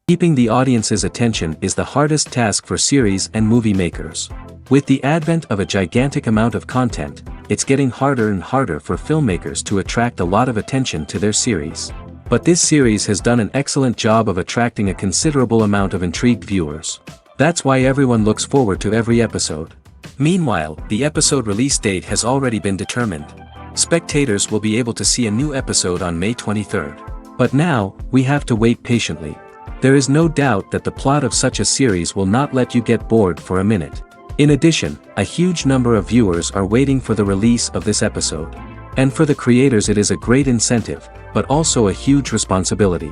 Keeping the audience's attention is the hardest task for series and movie makers. With the advent of a gigantic amount of content, it's getting harder and harder for filmmakers to attract a lot of attention to their series. But this series has done an excellent job of attracting a considerable amount of intrigued viewers. That's why everyone looks forward to every episode. Meanwhile, the episode release date has already been determined. Spectators will be able to see a new episode on May 23rd. But now, we have to wait patiently. There is no doubt that the plot of such a series will not let you get bored for a minute. In addition, a huge number of viewers are waiting for the release of this episode. And for the creators it is a great incentive, but also a huge responsibility.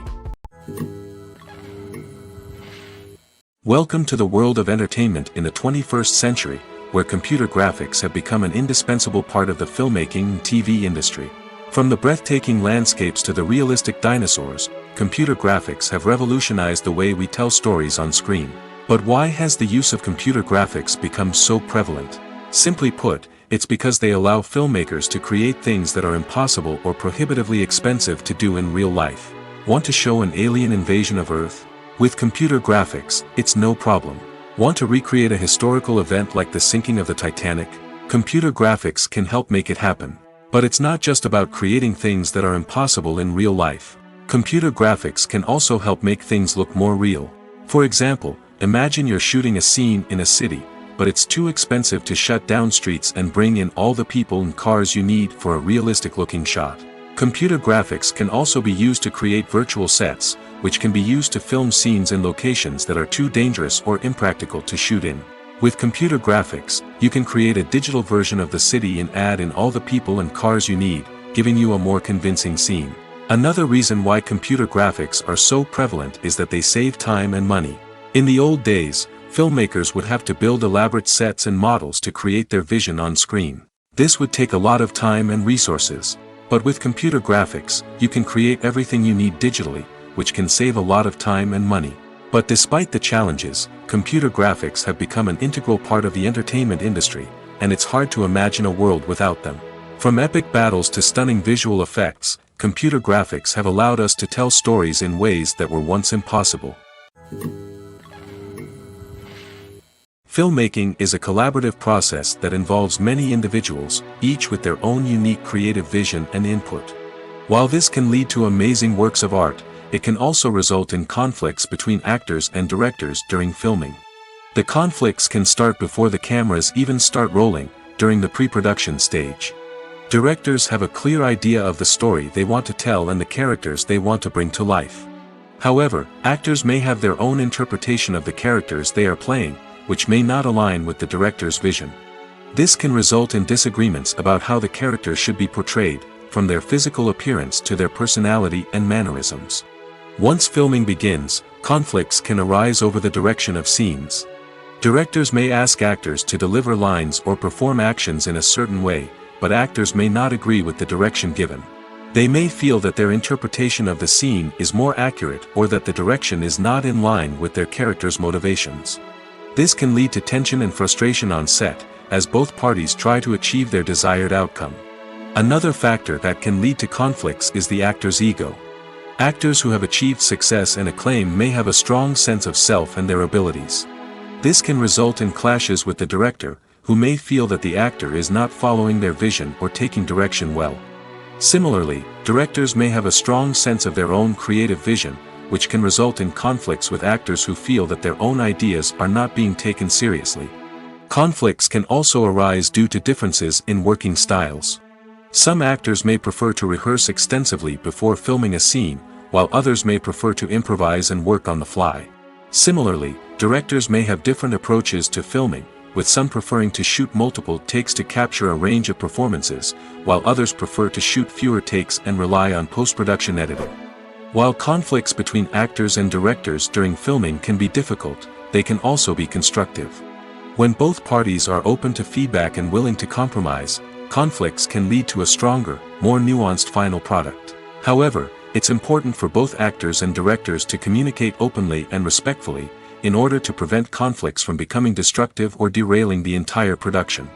Welcome to the world of entertainment in the 21st century, where computer graphics have become an indispensable part of the filmmaking and TV industry. From the breathtaking landscapes to the realistic dinosaurs, computer graphics have revolutionized the way we tell stories on screen. But why has the use of computer graphics become so prevalent? Simply put, it's because they allow filmmakers to create things that are impossible or prohibitively expensive to do in real life. Want to show an alien invasion of Earth? With computer graphics, it's no problem. Want to recreate a historical event like the sinking of the Titanic? Computer graphics can help make it happen. But it's not just about creating things that are impossible in real life. Computer graphics can also help make things look more real. For example, imagine you're shooting a scene in a city, but it's too expensive to shut down streets and bring in all the people and cars you need for a realistic-looking shot. Computer graphics can also be used to create virtual sets, which can be used to film scenes in locations that are too dangerous or impractical to shoot in. With computer graphics, you can create a digital version of the city and add in all the people and cars you need, giving you a more convincing scene. Another reason why computer graphics are so prevalent is that they save time and money. In the old days, filmmakers would have to build elaborate sets and models to create their vision on screen. This would take a lot of time and resources. But with computer graphics, you can create everything you need digitally, which can save a lot of time and money. But despite the challenges, computer graphics have become an integral part of the entertainment industry, and it's hard to imagine a world without them. From epic battles to stunning visual effects, computer graphics have allowed us to tell stories in ways that were once impossible. Filmmaking is a collaborative process that involves many individuals, each with their own unique creative vision and input. While this can lead to amazing works of art, it can also result in conflicts between actors and directors during filming. The conflicts can start before the cameras even start rolling, during the pre-production stage. Directors have a clear idea of the story they want to tell and the characters they want to bring to life. However, actors may have their own interpretation of the characters they are playing, which may not align with the director's vision. This can result in disagreements about how the characters should be portrayed, from their physical appearance to their personality and mannerisms. Once filming begins, conflicts can arise over the direction of scenes. Directors may ask actors to deliver lines or perform actions in a certain way, but actors may not agree with the direction given. They may feel that their interpretation of the scene is more accurate or that the direction is not in line with their character's motivations. This can lead to tension and frustration on set, as both parties try to achieve their desired outcome. Another factor that can lead to conflicts is the actor's ego. Actors who have achieved success and acclaim may have a strong sense of self and their abilities. This can result in clashes with the director, who may feel that the actor is not following their vision or taking direction well. Similarly, directors may have a strong sense of their own creative vision, which can result in conflicts with actors who feel that their own ideas are not being taken seriously. Conflicts can also arise due to differences in working styles. Some actors may prefer to rehearse extensively before filming a scene, while others may prefer to improvise and work on the fly. Similarly, directors may have different approaches to filming, with some preferring to shoot multiple takes to capture a range of performances, while others prefer to shoot fewer takes and rely on post-production editing. While conflicts between actors and directors during filming can be difficult, they can also be constructive. When both parties are open to feedback and willing to compromise, conflicts can lead to a stronger, more nuanced final product. However, it's important for both actors and directors to communicate openly and respectfully, in order to prevent conflicts from becoming destructive or derailing the entire production.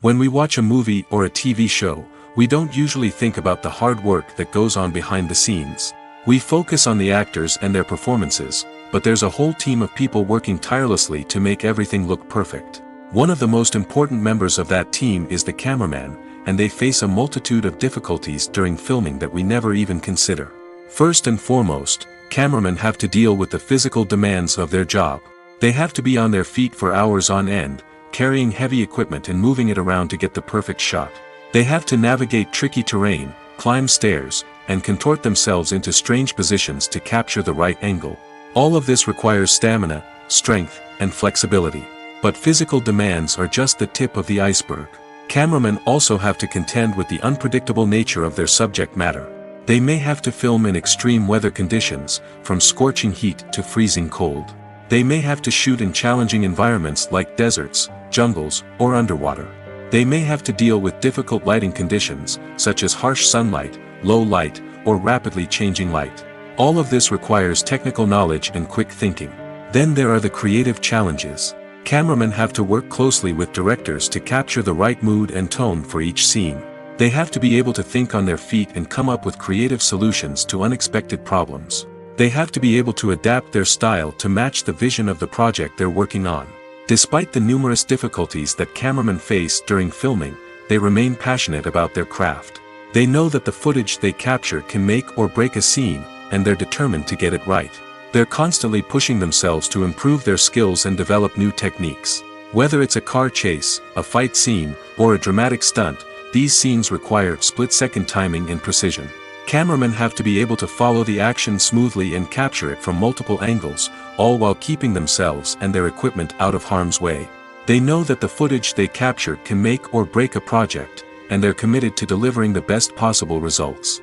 When we watch a movie or a TV show, we don't usually think about the hard work that goes on behind the scenes. We focus on the actors and their performances, but there's a whole team of people working tirelessly to make everything look perfect. One of the most important members of that team is the cameraman, and they face a multitude of difficulties during filming that we never even consider. First and foremost, cameramen have to deal with the physical demands of their job. They have to be on their feet for hours on end, carrying heavy equipment and moving it around to get the perfect shot. They have to navigate tricky terrain, climb stairs, and contort themselves into strange positions to capture the right angle. All of this requires stamina, strength, and flexibility. But physical demands are just the tip of the iceberg. Cameramen also have to contend with the unpredictable nature of their subject matter. They may have to film in extreme weather conditions, from scorching heat to freezing cold. They may have to shoot in challenging environments like deserts, jungles, or underwater. They may have to deal with difficult lighting conditions, such as harsh sunlight, low light, or rapidly changing light. All of this requires technical knowledge and quick thinking. Then there are the creative challenges. Cameramen have to work closely with directors to capture the right mood and tone for each scene. They have to be able to think on their feet and come up with creative solutions to unexpected problems. They have to be able to adapt their style to match the vision of the project they're working on. Despite the numerous difficulties that cameramen face during filming, they remain passionate about their craft. They know that the footage they capture can make or break a scene, and they're determined to get it right. They're constantly pushing themselves to improve their skills and develop new techniques. Whether it's a car chase, a fight scene, or a dramatic stunt, these scenes require split-second timing and precision. Cameramen have to be able to follow the action smoothly and capture it from multiple angles, all while keeping themselves and their equipment out of harm's way. They know that the footage they capture can make or break a project, and they're committed to delivering the best possible results.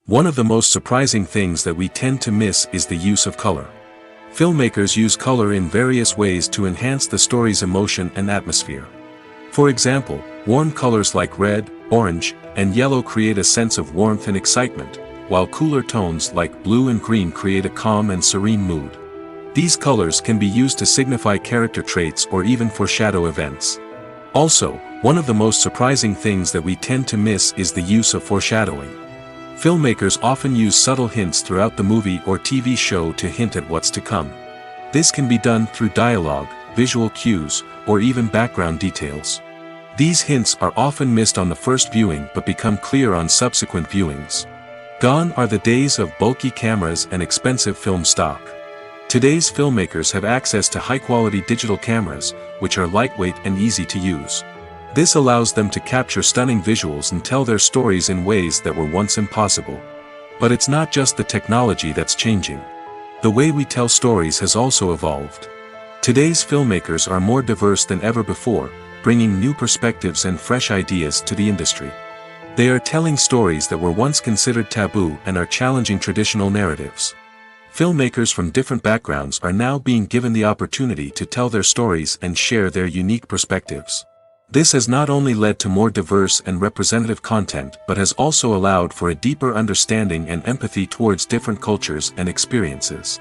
One of the most surprising things that we tend to miss is the use of color. Filmmakers use color in various ways to enhance the story's emotion and atmosphere. For example, warm colors like red, orange, and yellow create a sense of warmth and excitement, while cooler tones like blue and green create a calm and serene mood. These colors can be used to signify character traits or even foreshadow events. Also, one of the most surprising things that we tend to miss is the use of foreshadowing. Filmmakers often use subtle hints throughout the movie or TV show to hint at what's to come. This can be done through dialogue, visual cues, or even background details. These hints are often missed on the first viewing but become clear on subsequent viewings. Gone are the days of bulky cameras and expensive film stock. Today's filmmakers have access to high-quality digital cameras, which are lightweight and easy to use. This allows them to capture stunning visuals and tell their stories in ways that were once impossible. But it's not just the technology that's changing. The way we tell stories has also evolved. Today's filmmakers are more diverse than ever before, bringing new perspectives and fresh ideas to the industry. They are telling stories that were once considered taboo and are challenging traditional narratives. Filmmakers from different backgrounds are now being given the opportunity to tell their stories and share their unique perspectives. This has not only led to more diverse and representative content but has also allowed for a deeper understanding and empathy towards different cultures and experiences.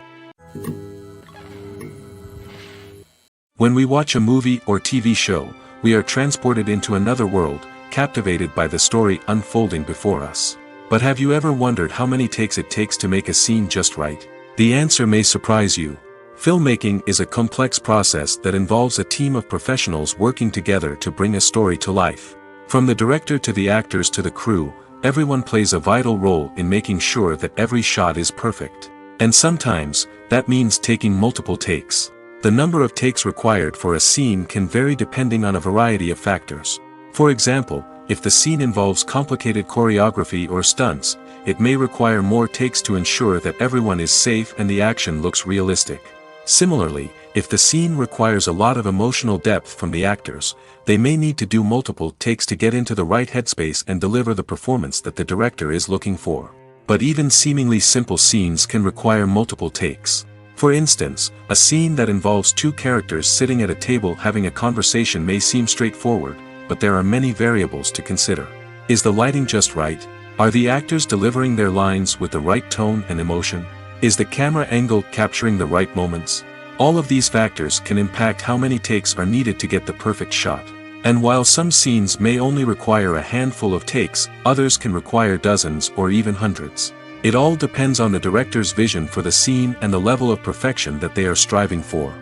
When we watch a movie or TV show, we are transported into another world, captivated by the story unfolding before us. But have you ever wondered how many takes it takes to make a scene just right? The answer may surprise you. Filmmaking is a complex process that involves a team of professionals working together to bring a story to life. From the director to the actors to the crew, everyone plays a vital role in making sure that every shot is perfect. And sometimes, that means taking multiple takes. The number of takes required for a scene can vary depending on a variety of factors. For example, if the scene involves complicated choreography or stunts, it may require more takes to ensure that everyone is safe and the action looks realistic. Similarly, if the scene requires a lot of emotional depth from the actors, they may need to do multiple takes to get into the right headspace and deliver the performance that the director is looking for. But even seemingly simple scenes can require multiple takes. For instance, a scene that involves two characters sitting at a table having a conversation may seem straightforward, but there are many variables to consider. Is the lighting just right? Are the actors delivering their lines with the right tone and emotion? Is the camera angle capturing the right moments? All of these factors can impact how many takes are needed to get the perfect shot. And while some scenes may only require a handful of takes, others can require dozens or even hundreds. It all depends on the director's vision for the scene and the level of perfection that they are striving for.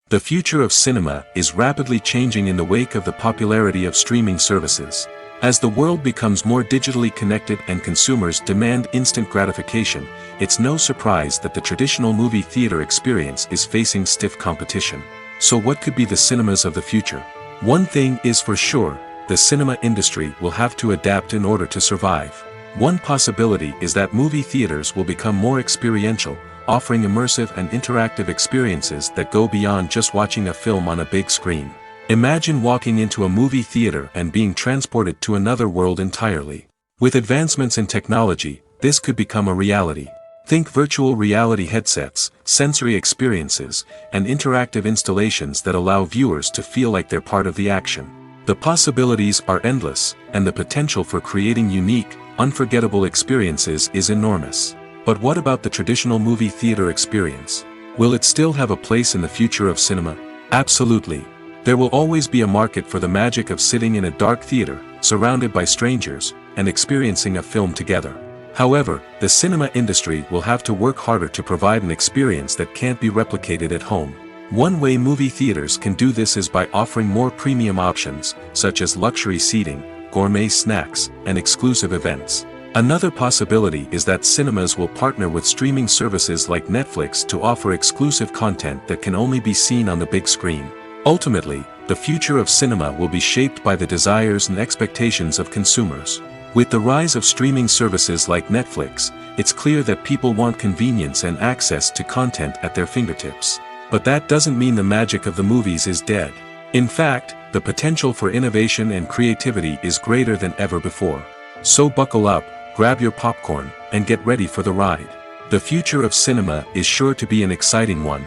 The future of cinema is rapidly changing in the wake of the popularity of streaming services. As the world becomes more digitally connected and consumers demand instant gratification, it's no surprise that the traditional movie theater experience is facing stiff competition. So what could be the cinemas of the future? One thing is for sure, the cinema industry will have to adapt in order to survive. One possibility is that movie theaters will become more experiential, offering immersive and interactive experiences that go beyond just watching a film on a big screen. Imagine walking into a movie theater and being transported to another world entirely. With advancements in technology, this could become a reality. Think virtual reality headsets, sensory experiences, and interactive installations that allow viewers to feel like they're part of the action. The possibilities are endless, and the potential for creating unique, unforgettable experiences is enormous. But what about the traditional movie theater experience? Will it still have a place in the future of cinema? Absolutely. There will always be a market for the magic of sitting in a dark theater, surrounded by strangers, and experiencing a film together. However, the cinema industry will have to work harder to provide an experience that can't be replicated at home. One way movie theaters can do this is by offering more premium options, such as luxury seating, gourmet snacks, and exclusive events. Another possibility is that cinemas will partner with streaming services like Netflix to offer exclusive content that can only be seen on the big screen. Ultimately, the future of cinema will be shaped by the desires and expectations of consumers. With the rise of streaming services like Netflix, it's clear that people want convenience and access to content at their fingertips. But that doesn't mean the magic of the movies is dead. In fact, the potential for innovation and creativity is greater than ever before. So buckle up, grab your popcorn, and get ready for the ride. The future of cinema is sure to be an exciting one.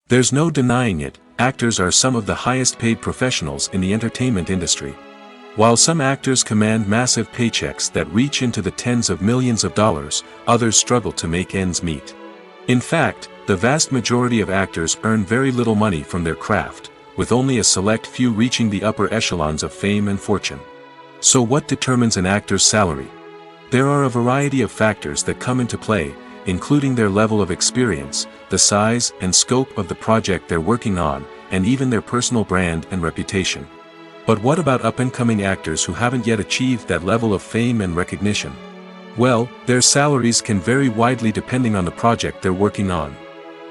There's no denying it, actors are some of the highest paid professionals in the entertainment industry. While some actors command massive paychecks that reach into the tens of millions of dollars, others struggle to make ends meet. In fact, the vast majority of actors earn very little money from their craft, with only a select few reaching the upper echelons of fame and fortune. So what determines an actor's salary? There are a variety of factors that come into play, including their level of experience, the size and scope of the project they're working on, and even their personal brand and reputation. But what about up-and-coming actors who haven't yet achieved that level of fame and recognition? Well, their salaries can vary widely depending on the project they're working on.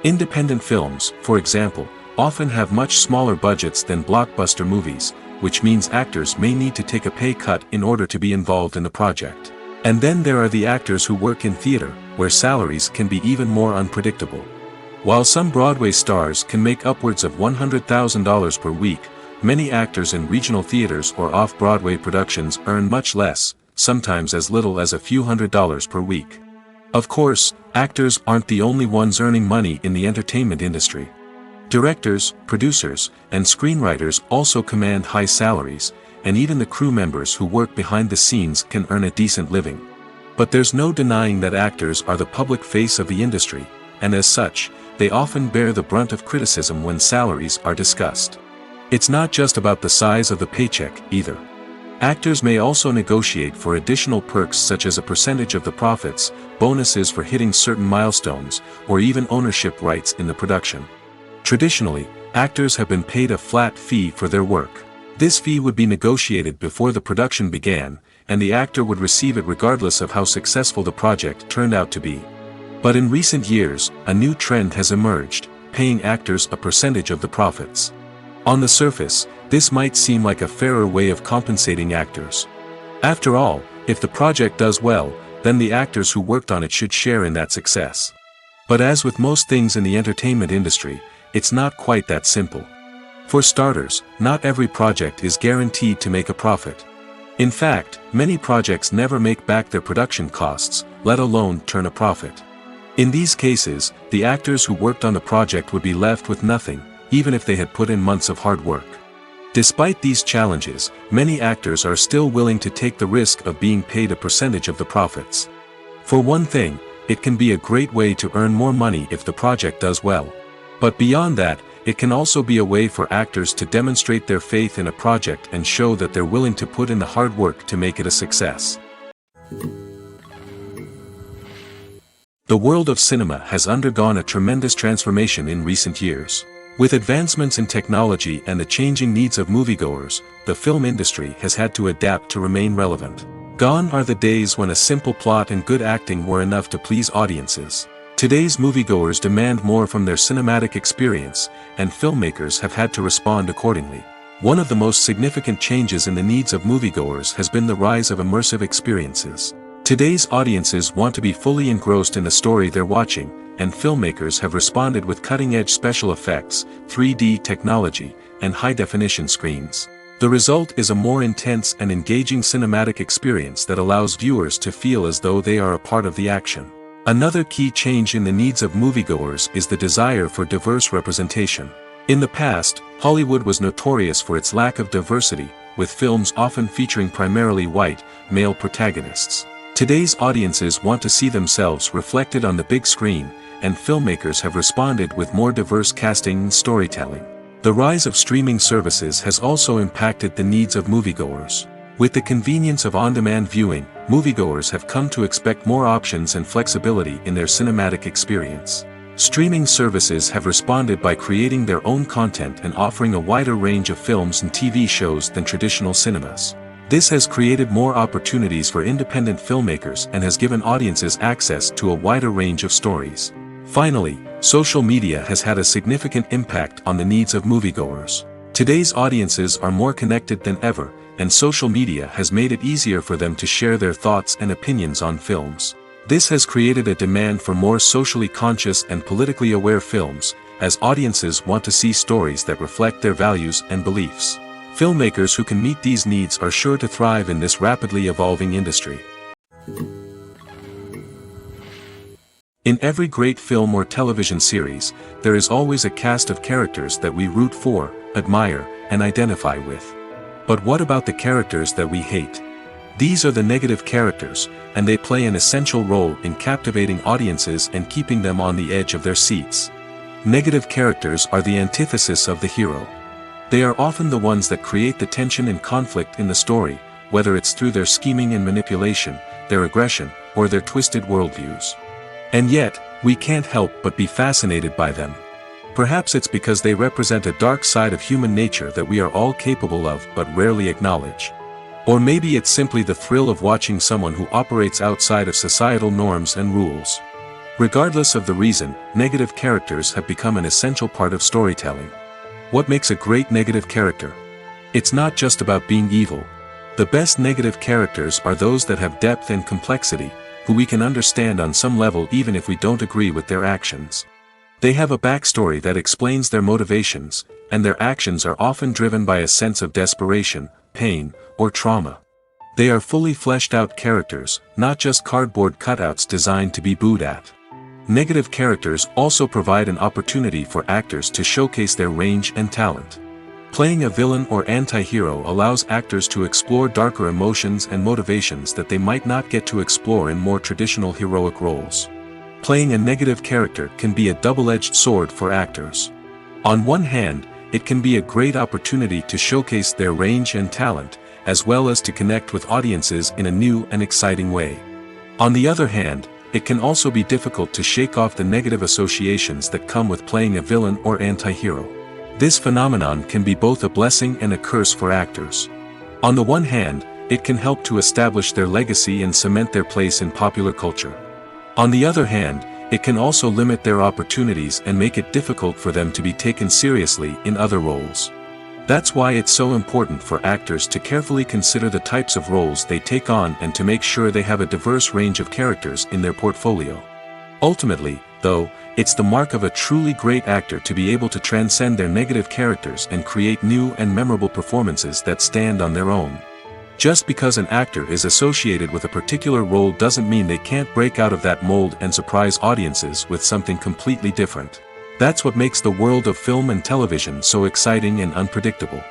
Independent films, for example, often have much smaller budgets than blockbuster movies, which means actors may need to take a pay cut in order to be involved in the project. And then there are the actors who work in theater, where salaries can be even more unpredictable. While some Broadway stars can make upwards of $100,000 per week, many actors in regional theaters or off-Broadway productions earn much less, sometimes as little as a few $100s per week. Of course, actors aren't the only ones earning money in the entertainment industry. Directors, producers, and screenwriters also command high salaries, and even the crew members who work behind the scenes can earn a decent living. But there's no denying that actors are the public face of the industry, and as such, they often bear the brunt of criticism when salaries are discussed. It's not just about the size of the paycheck, either. Actors may also negotiate for additional perks such as a percentage of the profits, bonuses for hitting certain milestones, or even ownership rights in the production. Traditionally, actors have been paid a flat fee for their work. This fee would be negotiated before the production began, and the actor would receive it regardless of how successful the project turned out to be. But in recent years, a new trend has emerged, paying actors a percentage of the profits. On the surface, this might seem like a fairer way of compensating actors. After all, if the project does well, then the actors who worked on it should share in that success. But as with most things in the entertainment industry, it's not quite that simple. For starters, not every project is guaranteed to make a profit. In fact, many projects never make back their production costs, let alone turn a profit. In these cases, the actors who worked on the project would be left with nothing, even if they had put in months of hard work. Despite these challenges, many actors are still willing to take the risk of being paid a percentage of the profits. For one thing, it can be a great way to earn more money if the project does well. But beyond that, it can also be a way for actors to demonstrate their faith in a project and show that they're willing to put in the hard work to make it a success. The world of cinema has undergone a tremendous transformation in recent years. With advancements in technology and the changing needs of moviegoers, the film industry has had to adapt to remain relevant. Gone are the days when a simple plot and good acting were enough to please audiences. Today's moviegoers demand more from their cinematic experience, and filmmakers have had to respond accordingly. One of the most significant changes in the needs of moviegoers has been the rise of immersive experiences. Today's audiences want to be fully engrossed in the story they're watching, and filmmakers have responded with cutting-edge special effects, 3D technology, and high-definition screens. The result is a more intense and engaging cinematic experience that allows viewers to feel as though they are a part of the action. Another key change in the needs of moviegoers is the desire for diverse representation. In the past, Hollywood was notorious for its lack of diversity, with films often featuring primarily white, male protagonists. Today's audiences want to see themselves reflected on the big screen, and filmmakers have responded with more diverse casting and storytelling. The rise of streaming services has also impacted the needs of moviegoers. With the convenience of on-demand viewing, moviegoers have come to expect more options and flexibility in their cinematic experience. Streaming services have responded by creating their own content and offering a wider range of films and TV shows than traditional cinemas. This has created more opportunities for independent filmmakers and has given audiences access to a wider range of stories. Finally, social media has had a significant impact on the needs of moviegoers. Today's audiences are more connected than ever, and social media has made it easier for them to share their thoughts and opinions on films. This has created a demand for more socially conscious and politically aware films, as audiences want to see stories that reflect their values and beliefs. Filmmakers who can meet these needs are sure to thrive in this rapidly evolving industry. In every great film or television series, there is always a cast of characters that we root for, admire, and identify with. But what about the characters that we hate? These are the negative characters, and they play an essential role in captivating audiences and keeping them on the edge of their seats. Negative characters are the antithesis of the hero. They are often the ones that create the tension and conflict in the story, whether it's through their scheming and manipulation, their aggression, or their twisted worldviews. And yet, we can't help but be fascinated by them. Perhaps it's because they represent a dark side of human nature that we are all capable of but rarely acknowledge. Or maybe it's simply the thrill of watching someone who operates outside of societal norms and rules. Regardless of the reason, negative characters have become an essential part of storytelling. What makes a great negative character? It's not just about being evil. The best negative characters are those that have depth and complexity, who we can understand on some level even if we don't agree with their actions. They have a backstory that explains their motivations, and their actions are often driven by a sense of desperation, pain, or trauma. They are fully fleshed out characters, not just cardboard cutouts designed to be booed at. Negative characters also provide an opportunity for actors to showcase their range and talent. Playing a villain or anti-hero allows actors to explore darker emotions and motivations that they might not get to explore in more traditional heroic roles. Playing a negative character can be a double-edged sword for actors. On one hand, it can be a great opportunity to showcase their range and talent, as well as to connect with audiences in a new and exciting way. On the other hand, it can also be difficult to shake off the negative associations that come with playing a villain or anti-hero. This phenomenon can be both a blessing and a curse for actors. On the one hand, it can help to establish their legacy and cement their place in popular culture. On the other hand, it can also limit their opportunities and make it difficult for them to be taken seriously in other roles. That's why it's so important for actors to carefully consider the types of roles they take on and to make sure they have a diverse range of characters in their portfolio. Ultimately, though, it's the mark of a truly great actor to be able to transcend their negative characters and create new and memorable performances that stand on their own. Just because an actor is associated with a particular role doesn't mean they can't break out of that mold and surprise audiences with something completely different. That's what makes the world of film and television so exciting and unpredictable.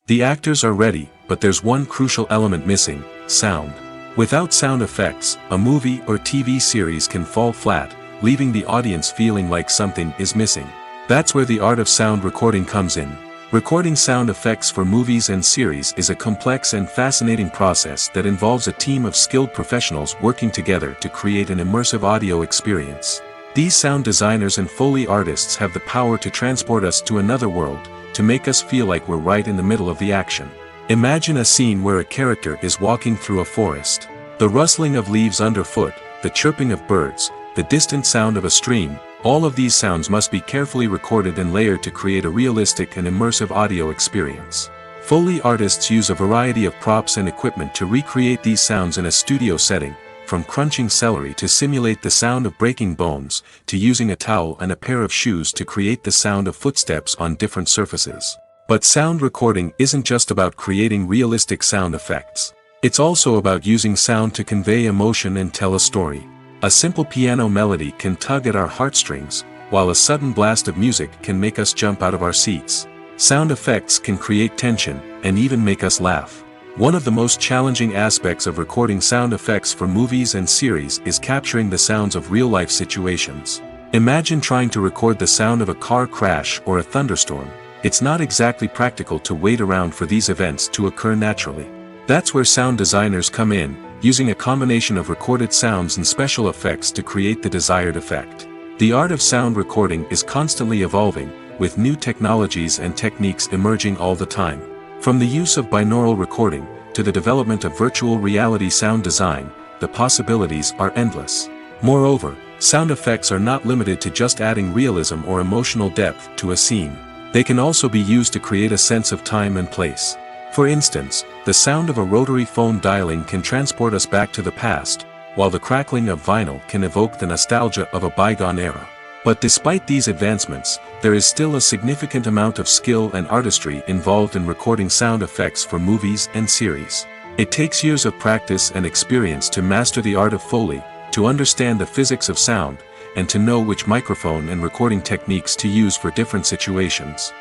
The actors are ready, but there's one crucial element missing: sound. Without sound effects, a movie or TV series can fall flat, leaving the audience feeling like something is missing. That's where the art of sound recording comes in. Recording sound effects for movies and series is a complex and fascinating process that involves a team of skilled professionals working together to create an immersive audio experience. These sound designers and Foley artists have the power to transport us to another world, to make us feel like we're right in the middle of the action. Imagine a scene where a character is walking through a forest. The rustling of leaves underfoot, the chirping of birds, the distant sound of a stream, all of these sounds must be carefully recorded and layered to create a realistic and immersive audio experience. Foley artists use a variety of props and equipment to recreate these sounds in a studio setting, from crunching celery to simulate the sound of breaking bones, to using a towel and a pair of shoes to create the sound of footsteps on different surfaces. But sound recording isn't just about creating realistic sound effects. It's also about using sound to convey emotion and tell a story. A simple piano melody can tug at our heartstrings, while a sudden blast of music can make us jump out of our seats. Sound effects can create tension, and even make us laugh. One of the most challenging aspects of recording sound effects for movies and series is capturing the sounds of real-life situations. Imagine trying to record the sound of a car crash or a thunderstorm. It's not exactly practical to wait around for these events to occur naturally. That's where sound designers come in, using a combination of recorded sounds and special effects to create the desired effect. The art of sound recording is constantly evolving, with new technologies and techniques emerging all the time. From the use of binaural recording, to the development of virtual reality sound design, the possibilities are endless. Moreover, sound effects are not limited to just adding realism or emotional depth to a scene. They can also be used to create a sense of time and place. For instance, the sound of a rotary phone dialing can transport us back to the past, while the crackling of vinyl can evoke the nostalgia of a bygone era. But despite these advancements, there is still a significant amount of skill and artistry involved in recording sound effects for movies and series. It takes years of practice and experience to master the art of Foley, to understand the physics of sound, and to know which microphone and recording techniques to use for different situations.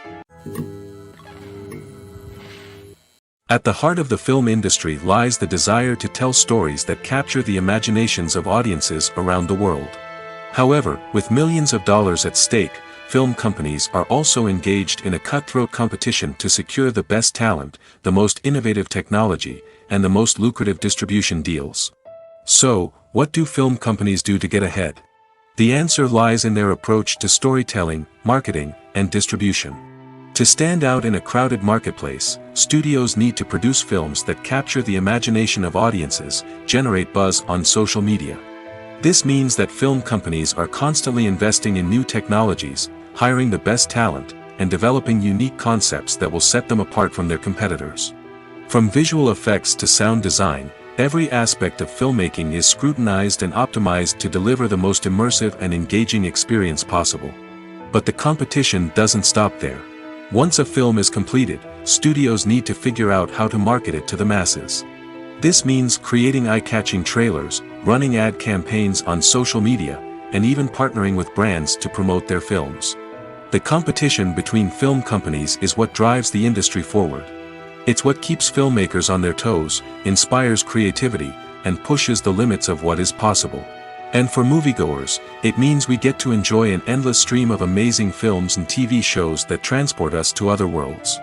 At the heart of the film industry lies the desire to tell stories that capture the imaginations of audiences around the world. However, with millions of dollars at stake, film companies are also engaged in a cutthroat competition to secure the best talent, the most innovative technology, and the most lucrative distribution deals. So, what do film companies do to get ahead? The answer lies in their approach to storytelling, marketing, and distribution. To stand out in a crowded marketplace, studios need to produce films that capture the imagination of audiences, generate buzz on social media. This means that film companies are constantly investing in new technologies, hiring the best talent, and developing unique concepts that will set them apart from their competitors. From visual effects to sound design, every aspect of filmmaking is scrutinized and optimized to deliver the most immersive and engaging experience possible. But the competition doesn't stop there. Once a film is completed, studios need to figure out how to market it to the masses. This means creating eye-catching trailers, running ad campaigns on social media, and even partnering with brands to promote their films. The competition between film companies is what drives the industry forward. It's what keeps filmmakers on their toes, inspires creativity, and pushes the limits of what is possible. And for moviegoers, it means we get to enjoy an endless stream of amazing films and TV shows that transport us to other worlds.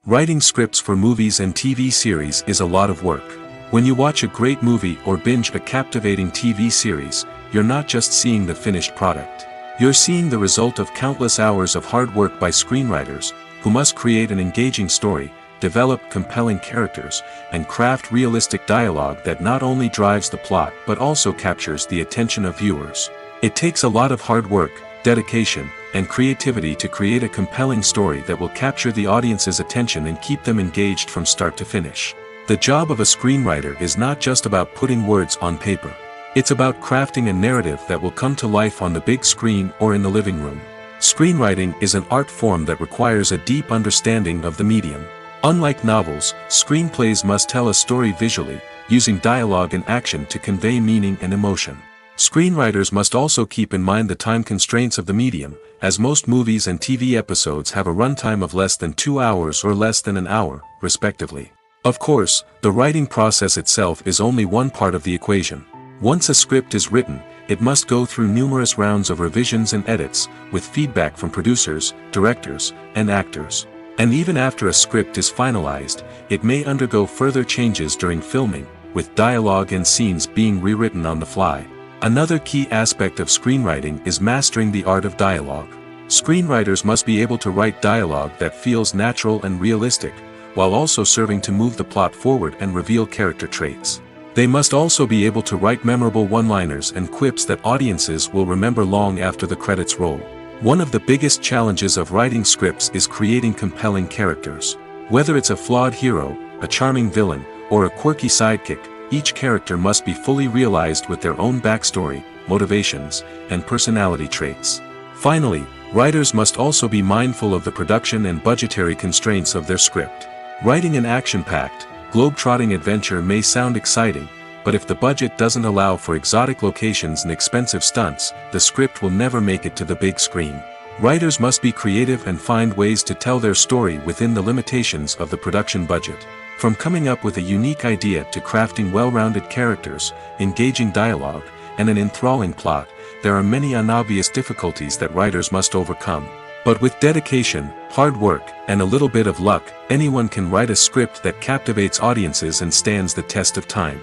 Writing scripts for movies and TV series is a lot of work. When you watch a great movie or binge a captivating TV series, you're not just seeing the finished product. You're seeing the result of countless hours of hard work by screenwriters, who must create an engaging story, develop compelling characters, and craft realistic dialogue that not only drives the plot but also captures the attention of viewers. It takes a lot of hard work, dedication, and creativity to create a compelling story that will capture the audience's attention and keep them engaged from start to finish. The job of a screenwriter is not just about putting words on paper. It's about crafting a narrative that will come to life on the big screen or in the living room. Screenwriting is an art form that requires a deep understanding of the medium. Unlike novels, screenplays must tell a story visually, using dialogue and action to convey meaning and emotion. Screenwriters must also keep in mind the time constraints of the medium, as most movies and TV episodes have a runtime of less than 2 hours or less than an hour, respectively. Of course, the writing process itself is only one part of the equation. Once a script is written, it must go through numerous rounds of revisions and edits, with feedback from producers, directors, and actors. And even after a script is finalized, it may undergo further changes during filming, with dialogue and scenes being rewritten on the fly. Another key aspect of screenwriting is mastering the art of dialogue. Screenwriters must be able to write dialogue that feels natural and realistic, while also serving to move the plot forward and reveal character traits. They must also be able to write memorable one-liners and quips that audiences will remember long after the credits roll. One of the biggest challenges of writing scripts is creating compelling characters. Whether it's a flawed hero, a charming villain, or a quirky sidekick, each character must be fully realized with their own backstory, motivations, and personality traits. Finally, writers must also be mindful of the production and budgetary constraints of their script. Writing an action-packed, globe-trotting adventure may sound exciting, but if the budget doesn't allow for exotic locations and expensive stunts, the script will never make it to the big screen. Writers must be creative and find ways to tell their story within the limitations of the production budget. From coming up with a unique idea to crafting well-rounded characters, engaging dialogue, and an enthralling plot, there are many unobvious difficulties that writers must overcome. But with dedication, hard work, and a little bit of luck, anyone can write a script that captivates audiences and stands the test of time.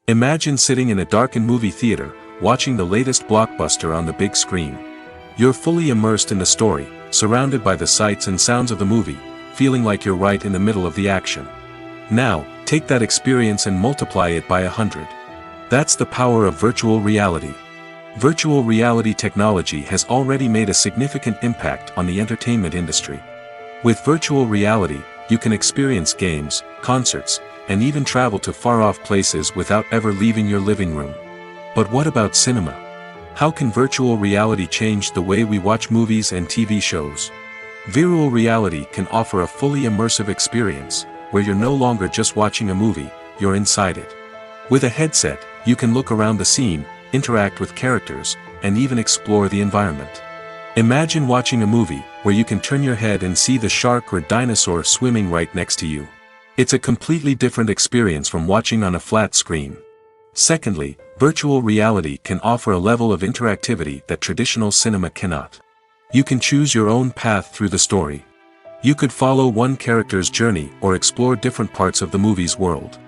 Imagine sitting in a darkened movie theater, watching the latest blockbuster on the big screen. You're fully immersed in the story, surrounded by the sights and sounds of the movie, feeling like you're right in the middle of the action. Now, take that experience and multiply it by 100. That's the power of virtual reality. Virtual reality technology has already made a significant impact on the entertainment industry. With virtual reality, you can experience games, concerts, and even travel to far-off places without ever leaving your living room. But what about cinema? How can virtual reality change the way we watch movies and TV shows? Virtual reality can offer a fully immersive experience, where you're no longer just watching a movie, you're inside it. With a headset, you can look around the scene, interact with characters, and even explore the environment. Imagine watching a movie where you can turn your head and see the shark or dinosaur swimming right next to you. It's a completely different experience from watching on a flat screen. Secondly, virtual reality can offer a level of interactivity that traditional cinema cannot. You can choose your own path through the story. You could follow one character's journey or explore different parts of the movie's world.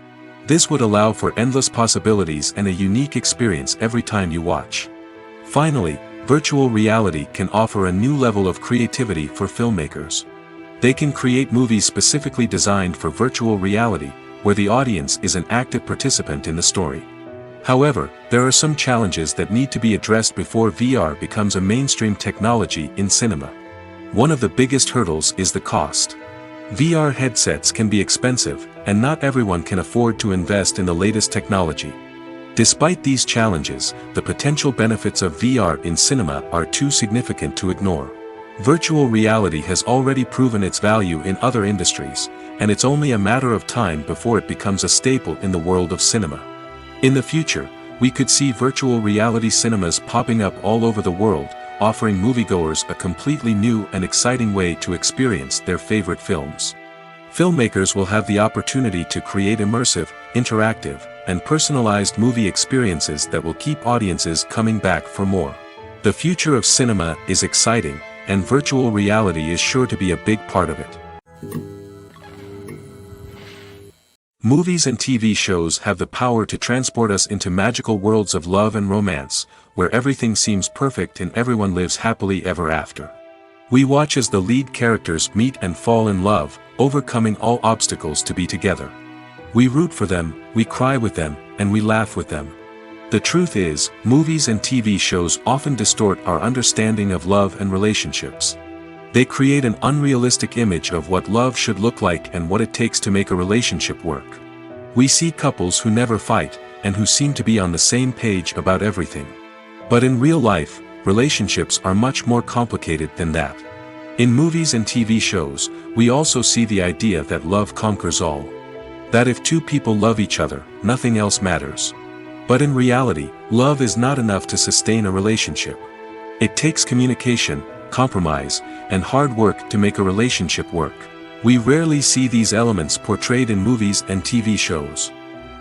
This would allow for endless possibilities and a unique experience every time you watch. Finally, virtual reality can offer a new level of creativity for filmmakers. They can create movies specifically designed for virtual reality, where the audience is an active participant in the story. However, there are some challenges that need to be addressed before VR becomes a mainstream technology in cinema. One of the biggest hurdles is the cost. VR headsets can be expensive, and not everyone can afford to invest in the latest technology. Despite these challenges, the potential benefits of VR in cinema are too significant to ignore. Virtual reality has already proven its value in other industries, and it's only a matter of time before it becomes a staple in the world of cinema. In the future, we could see virtual reality cinemas popping up all over the world, offering moviegoers a completely new and exciting way to experience their favorite films. Filmmakers will have the opportunity to create immersive, interactive, and personalized movie experiences that will keep audiences coming back for more. The future of cinema is exciting, and virtual reality is sure to be a big part of it. Movies and TV shows have the power to transport us into magical worlds of love and romance, where everything seems perfect and everyone lives happily ever after. We watch as the lead characters meet and fall in love, overcoming all obstacles to be together. We root for them, we cry with them, and we laugh with them. The truth is, movies and TV shows often distort our understanding of love and relationships. They create an unrealistic image of what love should look like and what it takes to make a relationship work. We see couples who never fight, and who seem to be on the same page about everything. But in real life, relationships are much more complicated than that. In movies and TV shows, we also see the idea that love conquers all. That if two people love each other, nothing else matters. But in reality, love is not enough to sustain a relationship. It takes communication, compromise, and hard work to make a relationship work. We rarely see these elements portrayed in movies and TV shows.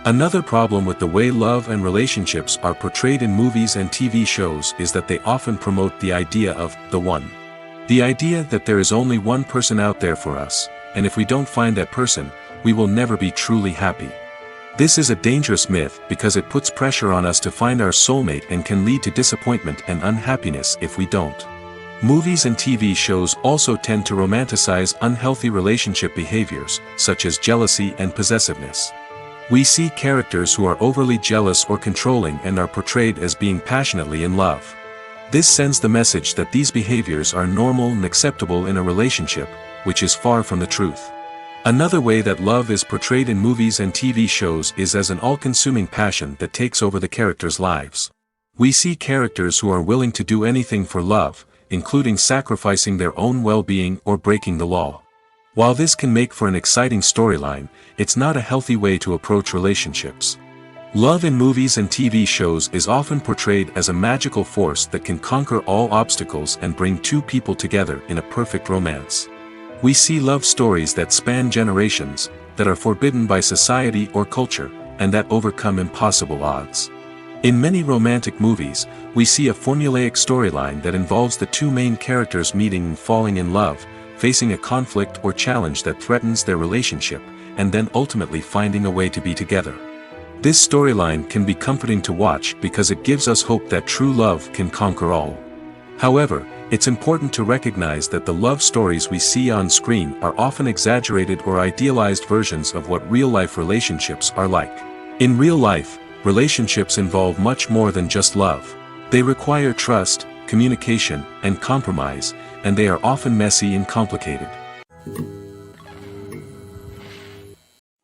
Another problem with the way love and relationships are portrayed in movies and TV shows is that they often promote the idea of the one. The idea that there is only one person out there for us, and if we don't find that person, we will never be truly happy. This is a dangerous myth because it puts pressure on us to find our soulmate and can lead to disappointment and unhappiness if we don't. Movies and TV shows also tend to romanticize unhealthy relationship behaviors, such as jealousy and possessiveness. We see characters who are overly jealous or controlling and are portrayed as being passionately in love. This sends the message that these behaviors are normal and acceptable in a relationship, which is far from the truth. Another way that love is portrayed in movies and TV shows is as an all-consuming passion that takes over the characters' lives. We see characters who are willing to do anything for love, including sacrificing their own well-being or breaking the law. While this can make for an exciting storyline, it's not a healthy way to approach relationships. Love in movies and TV shows is often portrayed as a magical force that can conquer all obstacles and bring two people together in a perfect romance. We see love stories that span generations, that are forbidden by society or culture, and that overcome impossible odds. In many romantic movies, we see a formulaic storyline that involves the two main characters meeting and falling in love, facing a conflict or challenge that threatens their relationship, and then ultimately finding a way to be together. This storyline can be comforting to watch because it gives us hope that true love can conquer all. However, it's important to recognize that the love stories we see on screen are often exaggerated or idealized versions of what real-life relationships are like. In real life, relationships involve much more than just love. They require trust, communication, and compromise, and they are often messy and complicated.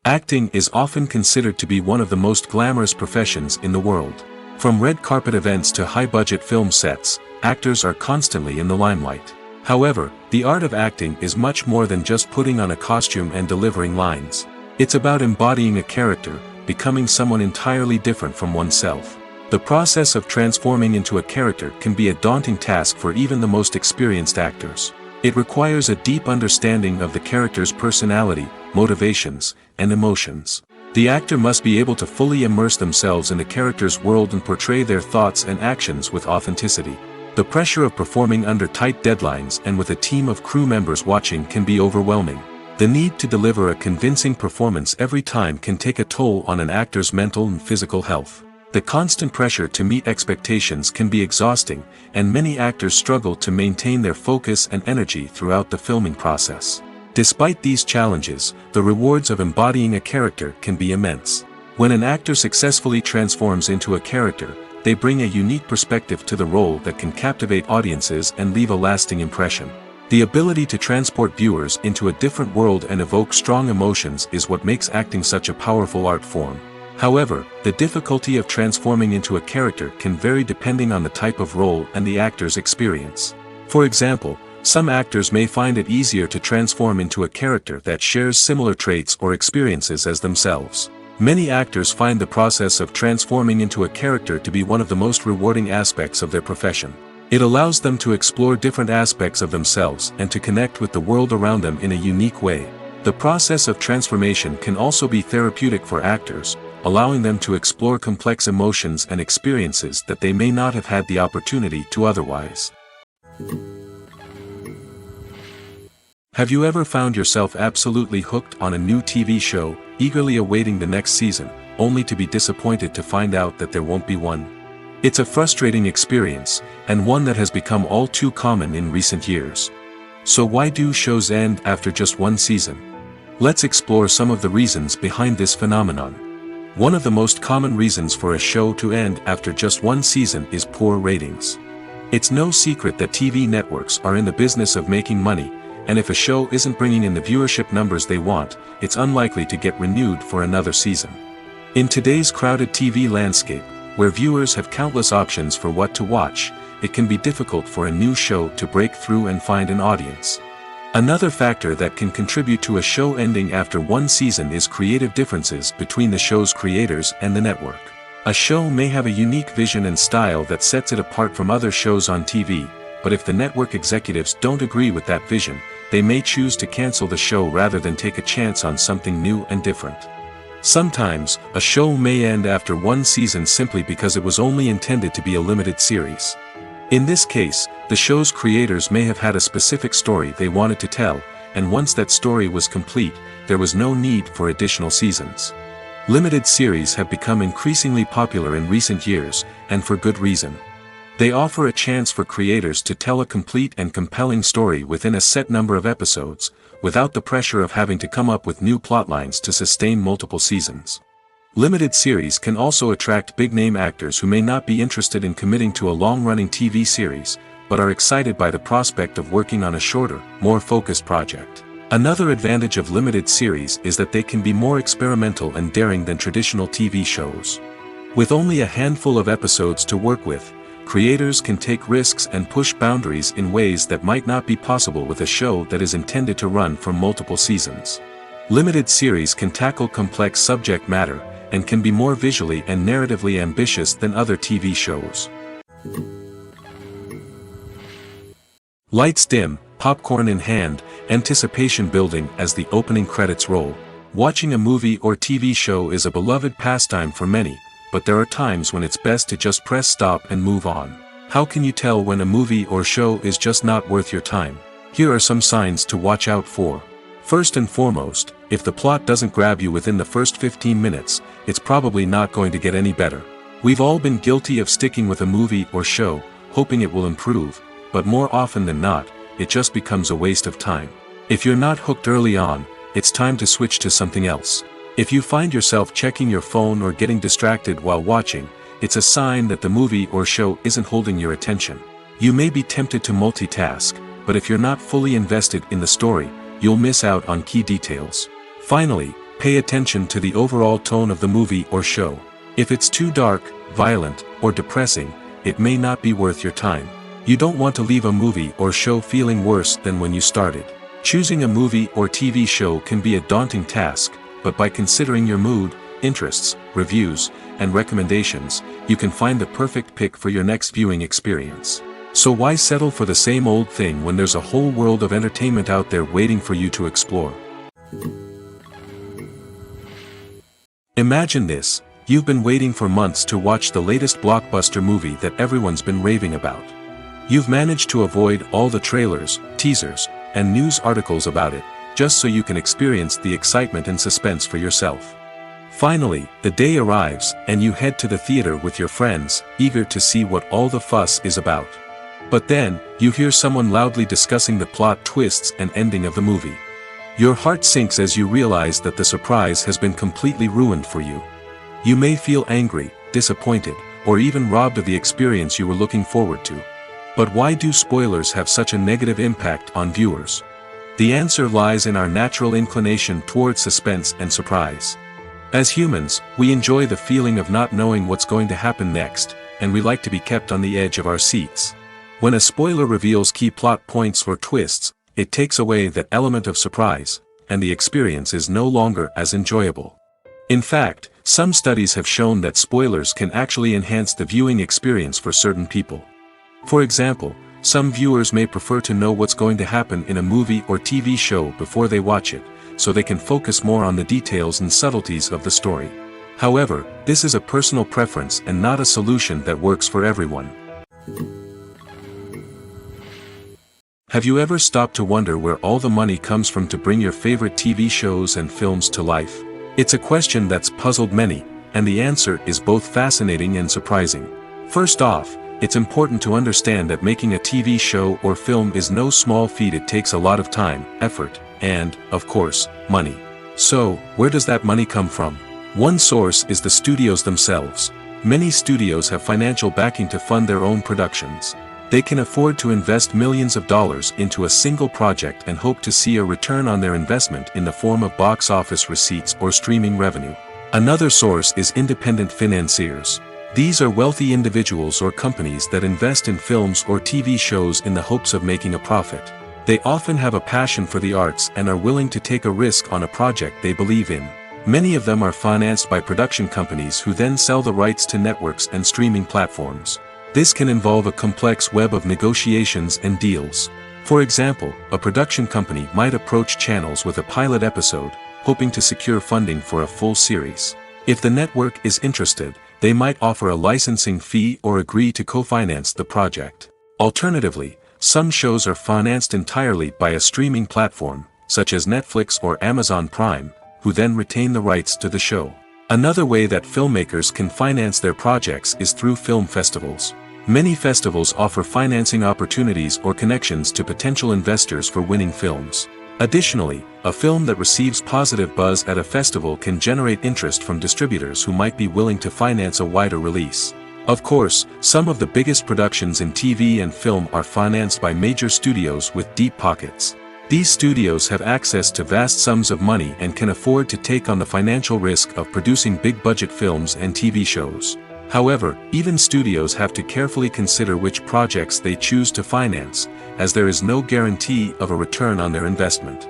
Acting is often considered to be one of the most glamorous professions in the world. From red carpet events to high-budget film sets, actors are constantly in the limelight. However, the art of acting is much more than just putting on a costume and delivering lines. It's about embodying a character, becoming someone entirely different from oneself. The process of transforming into a character can be a daunting task for even the most experienced actors. It requires a deep understanding of the character's personality, motivations, and emotions. The actor must be able to fully immerse themselves in the character's world and portray their thoughts and actions with authenticity. The pressure of performing under tight deadlines and with a team of crew members watching can be overwhelming. The need to deliver a convincing performance every time can take a toll on an actor's mental and physical health. The constant pressure to meet expectations can be exhausting, and many actors struggle to maintain their focus and energy throughout the filming process. Despite these challenges, the rewards of embodying a character can be immense. When an actor successfully transforms into a character, they bring a unique perspective to the role that can captivate audiences and leave a lasting impression. The ability to transport viewers into a different world and evoke strong emotions is what makes acting such a powerful art form. However, the difficulty of transforming into a character can vary depending on the type of role and the actor's experience. For example, some actors may find it easier to transform into a character that shares similar traits or experiences as themselves. Many actors find the process of transforming into a character to be one of the most rewarding aspects of their profession. It allows them to explore different aspects of themselves and to connect with the world around them in a unique way. The process of transformation can also be therapeutic for actors, allowing them to explore complex emotions and experiences that they may not have had the opportunity to otherwise. Have you ever found yourself absolutely hooked on a new TV show, eagerly awaiting the next season, only to be disappointed to find out that there won't be one? It's a frustrating experience, and one that has become all too common in recent years. So why do shows end after just one season? Let's explore some of the reasons behind this phenomenon. One of the most common reasons for a show to end after just one season is poor ratings. It's no secret that TV networks are in the business of making money, and if a show isn't bringing in the viewership numbers they want, it's unlikely to get renewed for another season. In today's crowded TV landscape, where viewers have countless options for what to watch, it can be difficult for a new show to break through and find an audience. Another factor that can contribute to a show ending after one season is creative differences between the show's creators and the network. A show may have a unique vision and style that sets it apart from other shows on TV, but if the network executives don't agree with that vision, they may choose to cancel the show rather than take a chance on something new and different. Sometimes, a show may end after one season simply because it was only intended to be a limited series. In this case, the show's creators may have had a specific story they wanted to tell, and once that story was complete, there was no need for additional seasons. Limited series have become increasingly popular in recent years, and for good reason. They offer a chance for creators to tell a complete and compelling story within a set number of episodes, without the pressure of having to come up with new plotlines to sustain multiple seasons. Limited series can also attract big-name actors who may not be interested in committing to a long-running TV series, but are excited by the prospect of working on a shorter, more focused project. Another advantage of limited series is that they can be more experimental and daring than traditional TV shows. With only a handful of episodes to work with, creators can take risks and push boundaries in ways that might not be possible with a show that is intended to run for multiple seasons. Limited series can tackle complex subject matter, and can be more visually and narratively ambitious than other TV shows. Lights dim, popcorn in hand, anticipation building as the opening credits roll. Watching a movie or TV show is a beloved pastime for many, but there are times when it's best to just press stop and move on. How can you tell when a movie or show is just not worth your time? Here are some signs to watch out for. First and foremost, if the plot doesn't grab you within the first 15 minutes, it's probably not going to get any better. We've all been guilty of sticking with a movie or show, hoping it will improve, but more often than not, it just becomes a waste of time. If you're not hooked early on, it's time to switch to something else. If you find yourself checking your phone or getting distracted while watching, it's a sign that the movie or show isn't holding your attention. You may be tempted to multitask, but if you're not fully invested in the story, you'll miss out on key details. Finally, pay attention to the overall tone of the movie or show. If it's too dark, violent, or depressing, it may not be worth your time. You don't want to leave a movie or show feeling worse than when you started. Choosing a movie or TV show can be a daunting task, but by considering your mood, interests, reviews, and recommendations, you can find the perfect pick for your next viewing experience. So why settle for the same old thing when there's a whole world of entertainment out there waiting for you to explore? Imagine this: you've been waiting for months to watch the latest blockbuster movie that everyone's been raving about. You've managed to avoid all the trailers, teasers, and news articles about it, just so you can experience the excitement and suspense for yourself. Finally, the day arrives, and you head to the theater with your friends, eager to see what all the fuss is about. But then, you hear someone loudly discussing the plot twists and ending of the movie. Your heart sinks as you realize that the surprise has been completely ruined for you. You may feel angry, disappointed, or even robbed of the experience you were looking forward to. But why do spoilers have such a negative impact on viewers? The answer lies in our natural inclination toward suspense and surprise. As humans, we enjoy the feeling of not knowing what's going to happen next, and we like to be kept on the edge of our seats. When a spoiler reveals key plot points or twists, it takes away that element of surprise, and the experience is no longer as enjoyable. In fact, some studies have shown that spoilers can actually enhance the viewing experience for certain people. For example, some viewers may prefer to know what's going to happen in a movie or TV show before they watch it, so they can focus more on the details and subtleties of the story. However, this is a personal preference and not a solution that works for everyone. Have you ever stopped to wonder where all the money comes from to bring your favorite TV shows and films to life? It's a question that's puzzled many, and the answer is both fascinating and surprising. First off, it's important to understand that making a TV show or film is no small feat. It takes a lot of time, effort, and, of course, money. So, where does that money come from? One source is the studios themselves. Many studios have financial backing to fund their own productions. They can afford to invest millions of dollars into a single project and hope to see a return on their investment in the form of box office receipts or streaming revenue. Another source is independent financiers. These are wealthy individuals or companies that invest in films or TV shows in the hopes of making a profit. They often have a passion for the arts and are willing to take a risk on a project they believe in. Many of them are financed by production companies who then sell the rights to networks and streaming platforms. This can involve a complex web of negotiations and deals. For example, a production company might approach channels with a pilot episode, hoping to secure funding for a full series. If the network is interested, they might offer a licensing fee or agree to co-finance the project. Alternatively, some shows are financed entirely by a streaming platform, such as Netflix or Amazon Prime, who then retain the rights to the show. Another way that filmmakers can finance their projects is through film festivals. Many festivals offer financing opportunities or connections to potential investors for winning films. Additionally, a film that receives positive buzz at a festival can generate interest from distributors who might be willing to finance a wider release. Of course, some of the biggest productions in TV and film are financed by major studios with deep pockets. These studios have access to vast sums of money and can afford to take on the financial risk of producing big-budget films and TV shows. However, even studios have to carefully consider which projects they choose to finance, as there is no guarantee of a return on their investment.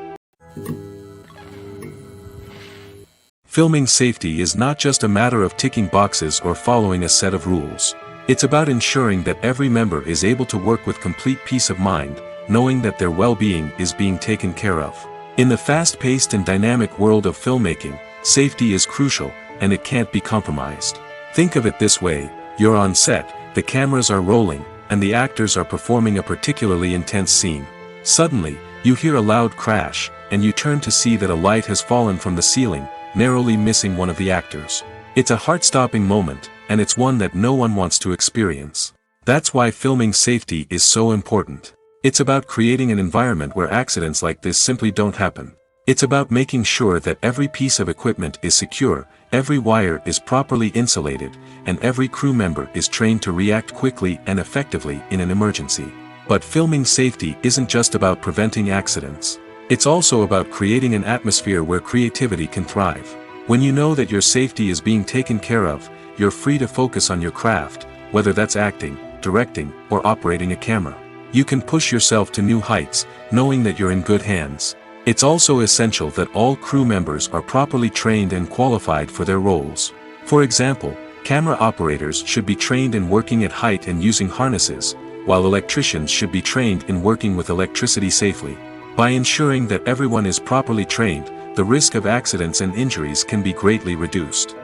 Filming safety is not just a matter of ticking boxes or following a set of rules. It's about ensuring that every member is able to work with complete peace of mind, knowing that their well-being is being taken care of. In the fast-paced and dynamic world of filmmaking, safety is crucial, and it can't be compromised. Think of it this way: you're on set, the cameras are rolling, and the actors are performing a particularly intense scene. Suddenly, you hear a loud crash, and you turn to see that a light has fallen from the ceiling, narrowly missing one of the actors. It's a heart-stopping moment, and it's one that no one wants to experience. That's why filming safety is so important. It's about creating an environment where accidents like this simply don't happen. It's about making sure that every piece of equipment is secure, every wire is properly insulated, and every crew member is trained to react quickly and effectively in an emergency. But filming safety isn't just about preventing accidents. It's also about creating an atmosphere where creativity can thrive. When you know that your safety is being taken care of, you're free to focus on your craft, whether that's acting, directing, or operating a camera. You can push yourself to new heights, knowing that you're in good hands. It's also essential that all crew members are properly trained and qualified for their roles. For example, camera operators should be trained in working at height and using harnesses, while electricians should be trained in working with electricity safely. By ensuring that everyone is properly trained, the risk of accidents and injuries can be greatly reduced.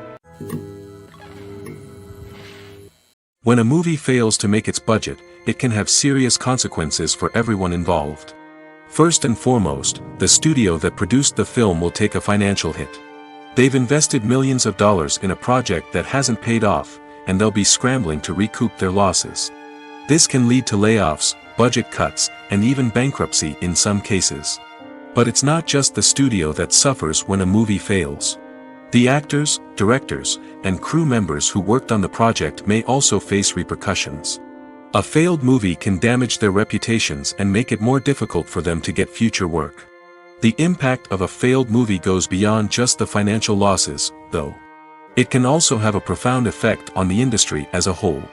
When a movie fails to make its budget, it can have serious consequences for everyone involved. First and foremost, the studio that produced the film will take a financial hit. They've invested millions of dollars in a project that hasn't paid off, and they'll be scrambling to recoup their losses. This can lead to layoffs, budget cuts, and even bankruptcy in some cases. But it's not just the studio that suffers when a movie fails. The actors, directors, and crew members who worked on the project may also face repercussions. A failed movie can damage their reputations and make it more difficult for them to get future work. The impact of a failed movie goes beyond just the financial losses, though. It can also have a profound effect on the industry as a whole.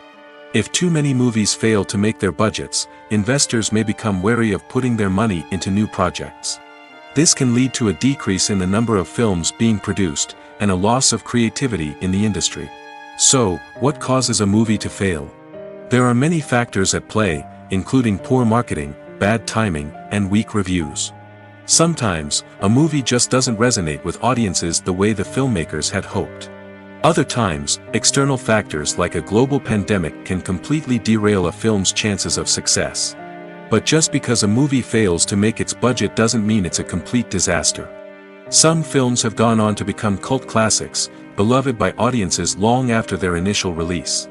If too many movies fail to make their budgets, investors may become wary of putting their money into new projects. This can lead to a decrease in the number of films being produced, and a loss of creativity in the industry. So, what causes a movie to fail? There are many factors at play, including poor marketing, bad timing, and weak reviews. Sometimes, a movie just doesn't resonate with audiences the way the filmmakers had hoped. Other times, external factors like a global pandemic can completely derail a film's chances of success. But just because a movie fails to make its budget doesn't mean it's a complete disaster. Some films have gone on to become cult classics, beloved by audiences long after their initial release.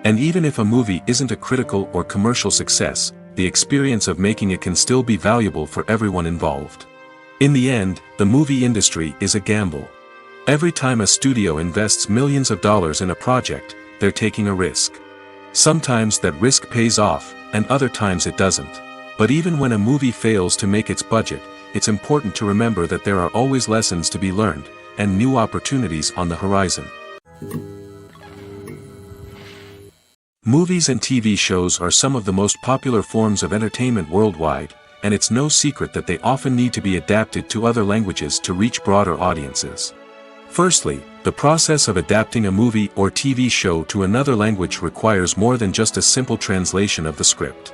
And even if a movie isn't a critical or commercial success, the experience of making it can still be valuable for everyone involved. In the end, the movie industry is a gamble. Every time a studio invests millions of dollars in a project, they're taking a risk. Sometimes that risk pays off, and other times it doesn't. But even when a movie fails to make its budget, it's important to remember that there are always lessons to be learned, and new opportunities on the horizon. Movies and TV shows are some of the most popular forms of entertainment worldwide, and it's no secret that they often need to be adapted to other languages to reach broader audiences. Firstly, the process of adapting a movie or TV show to another language requires more than just a simple translation of the script.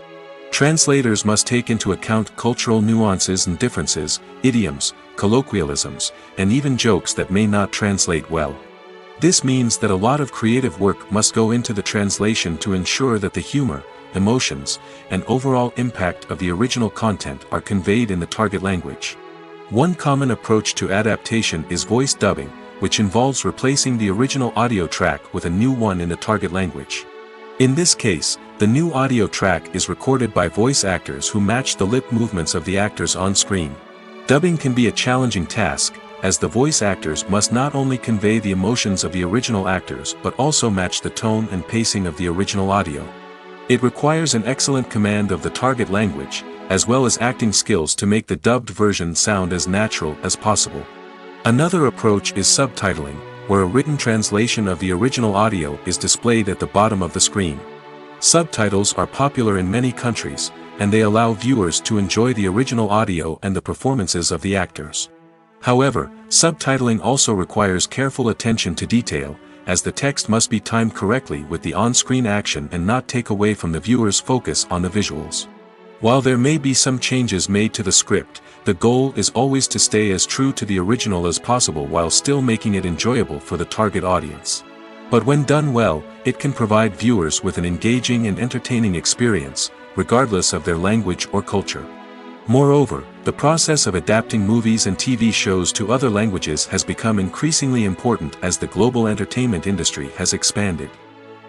Translators must take into account cultural nuances and differences, idioms, colloquialisms, and even jokes that may not translate well. This means that a lot of creative work must go into the translation to ensure that the humor, emotions, and overall impact of the original content are conveyed in the target language. One common approach to adaptation is voice dubbing, which involves replacing the original audio track with a new one in the target language. In this case, the new audio track is recorded by voice actors who match the lip movements of the actors on screen. Dubbing can be a challenging task, as the voice actors must not only convey the emotions of the original actors but also match the tone and pacing of the original audio. It requires an excellent command of the target language, as well as acting skills to make the dubbed version sound as natural as possible. Another approach is subtitling, where a written translation of the original audio is displayed at the bottom of the screen. Subtitles are popular in many countries, and they allow viewers to enjoy the original audio and the performances of the actors. However, subtitling also requires careful attention to detail, as the text must be timed correctly with the on-screen action and not take away from the viewer's focus on the visuals. While there may be some changes made to the script, the goal is always to stay as true to the original as possible while still making it enjoyable for the target audience. But when done well, it can provide viewers with an engaging and entertaining experience, regardless of their language or culture. Moreover, the process of adapting movies and TV shows to other languages has become increasingly important as the global entertainment industry has expanded.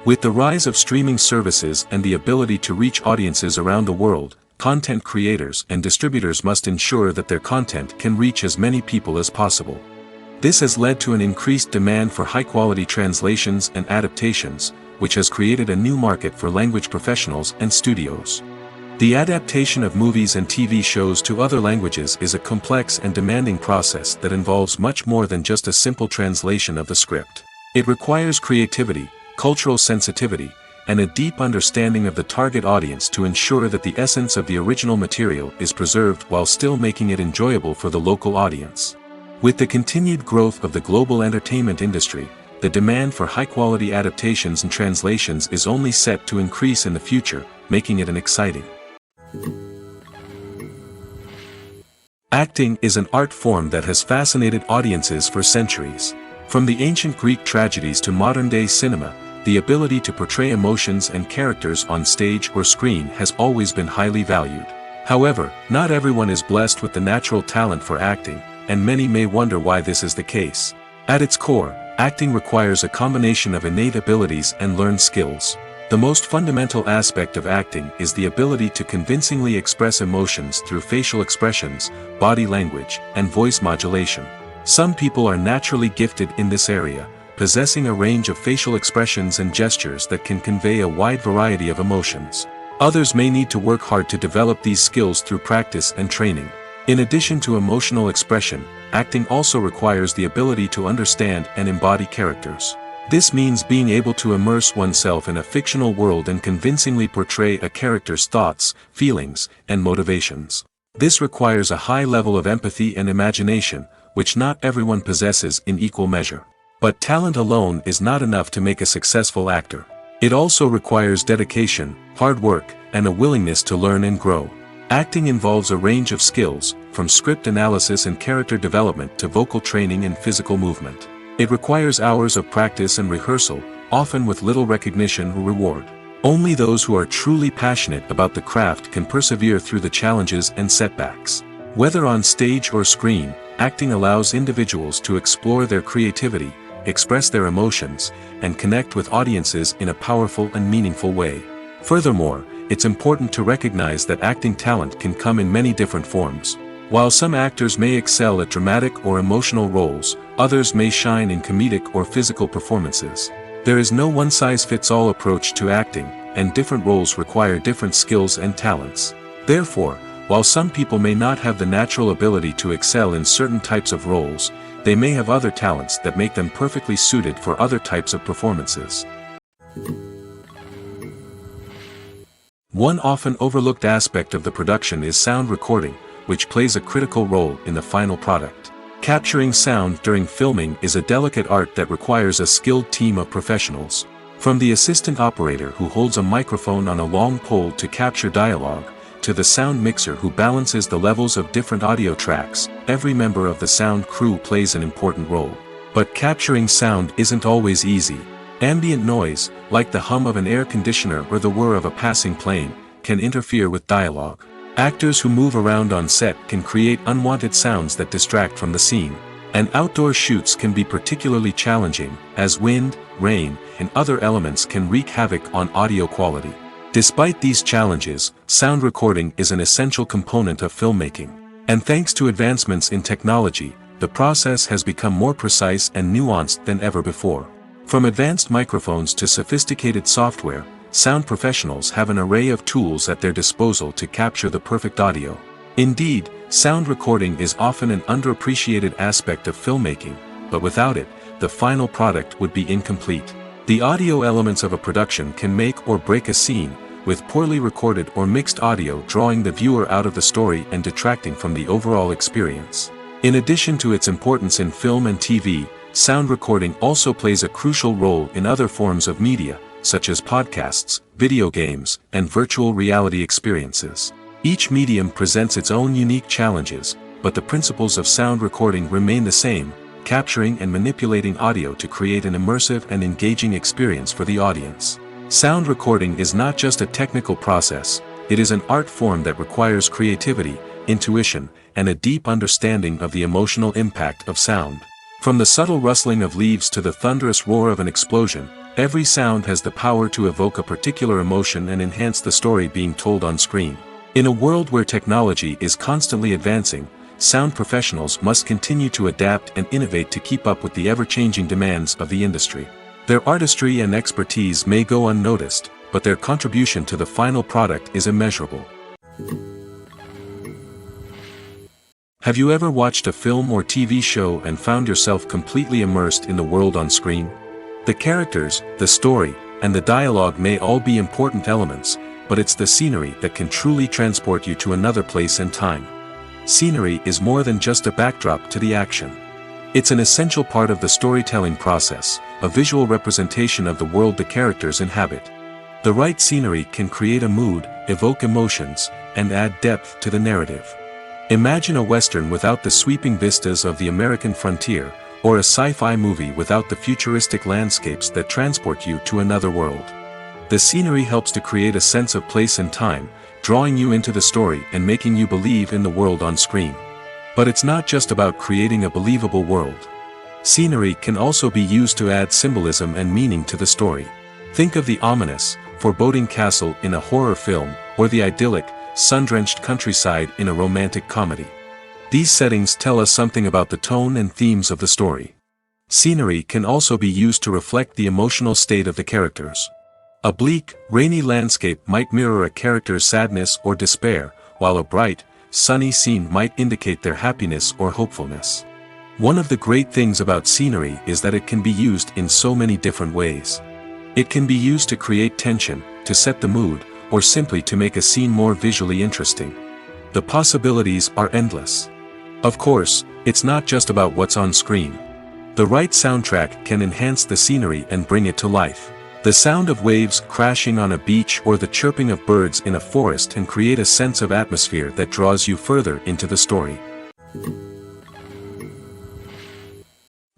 With the rise of streaming services and the ability to reach audiences around the world, content creators and distributors must ensure that their content can reach as many people as possible. This has led to an increased demand for high-quality translations and adaptations, which has created a new market for language professionals and studios. The adaptation of movies and TV shows to other languages is a complex and demanding process that involves much more than just a simple translation of the script. It requires creativity, cultural sensitivity, and a deep understanding of the target audience to ensure that the essence of the original material is preserved while still making it enjoyable for the local audience. With the continued growth of the global entertainment industry, the demand for high-quality adaptations and translations is only set to increase in the future, making it an exciting. Acting is an art form that has fascinated audiences for centuries. From the ancient Greek tragedies to modern-day cinema, the ability to portray emotions and characters on stage or screen has always been highly valued. However, not everyone is blessed with the natural talent for acting, and many may wonder why this is the case. At its core, acting requires a combination of innate abilities and learned skills. The most fundamental aspect of acting is the ability to convincingly express emotions through facial expressions, body language, and voice modulation. Some people are naturally gifted in this area, possessing a range of facial expressions and gestures that can convey a wide variety of emotions. Others may need to work hard to develop these skills through practice and training. In addition to emotional expression, acting also requires the ability to understand and embody characters. This means being able to immerse oneself in a fictional world and convincingly portray a character's thoughts, feelings, and motivations. This requires a high level of empathy and imagination, which not everyone possesses in equal measure. But talent alone is not enough to make a successful actor. It also requires dedication, hard work, and a willingness to learn and grow. Acting involves a range of skills, from script analysis and character development to vocal training and physical movement. It requires hours of practice and rehearsal, often with little recognition or reward. Only those who are truly passionate about the craft can persevere through the challenges and setbacks. Whether on stage or screen, acting allows individuals to explore their creativity, express their emotions, and connect with audiences in a powerful and meaningful way. Furthermore, it's important to recognize that acting talent can come in many different forms. While some actors may excel at dramatic or emotional roles, others may shine in comedic or physical performances. There is no one-size-fits-all approach to acting, and different roles require different skills and talents. Therefore, while some people may not have the natural ability to excel in certain types of roles, they may have other talents that make them perfectly suited for other types of performances. One often overlooked aspect of the production is sound recording, which plays a critical role in the final product. Capturing sound during filming is a delicate art that requires a skilled team of professionals. From the assistant operator who holds a microphone on a long pole to capture dialogue, to the sound mixer who balances the levels of different audio tracks, every member of the sound crew plays an important role. But capturing sound isn't always easy. Ambient noise, like the hum of an air conditioner or the whir of a passing plane, can interfere with dialogue. Actors who move around on set can create unwanted sounds that distract from the scene. And outdoor shoots can be particularly challenging, as wind, rain, and other elements can wreak havoc on audio quality. Despite these challenges, sound recording is an essential component of filmmaking. And thanks to advancements in technology, the process has become more precise and nuanced than ever before. From advanced microphones to sophisticated software, sound professionals have an array of tools at their disposal to capture the perfect audio. Indeed, sound recording is often an underappreciated aspect of filmmaking, but without it, the final product would be incomplete. The audio elements of a production can make or break a scene, with poorly recorded or mixed audio drawing the viewer out of the story and detracting from the overall experience. In addition to its importance in film and TV, sound recording also plays a crucial role in other forms of media, such as podcasts, video games, and virtual reality experiences. Each medium presents its own unique challenges, but the principles of sound recording remain the same, capturing and manipulating audio to create an immersive and engaging experience for the audience. Sound recording is not just a technical process, it is an art form that requires creativity, intuition, and a deep understanding of the emotional impact of sound. From the subtle rustling of leaves to the thunderous roar of an explosion, every sound has the power to evoke a particular emotion and enhance the story being told on screen. In a world where technology is constantly advancing, sound professionals must continue to adapt and innovate to keep up with the ever-changing demands of the industry. Their artistry and expertise may go unnoticed, but their contribution to the final product is immeasurable. Have you ever watched a film or TV show and found yourself completely immersed in the world on screen? The characters, the story, and the dialogue may all be important elements, but it's the scenery that can truly transport you to another place and time. Scenery is more than just a backdrop to the action. It's an essential part of the storytelling process, a visual representation of the world the characters inhabit. The right scenery can create a mood, evoke emotions, and add depth to the narrative. Imagine a Western without the sweeping vistas of the American frontier, or a sci-fi movie without the futuristic landscapes that transport you to another world. The scenery helps to create a sense of place and time, drawing you into the story and making you believe in the world on screen. But it's not just about creating a believable world. Scenery can also be used to add symbolism and meaning to the story. Think of the ominous, foreboding castle in a horror film, or the idyllic, sun-drenched countryside in a romantic comedy. These settings tell us something about the tone and themes of the story. Scenery can also be used to reflect the emotional state of the characters. A bleak, rainy landscape might mirror a character's sadness or despair, while a bright, sunny scene might indicate their happiness or hopefulness. One of the great things about scenery is that it can be used in so many different ways. It can be used to create tension, to set the mood, or simply to make a scene more visually interesting. The possibilities are endless. Of course, it's not just about what's on screen. The right soundtrack can enhance the scenery and bring it to life. The sound of waves crashing on a beach or the chirping of birds in a forest can create a sense of atmosphere that draws you further into the story.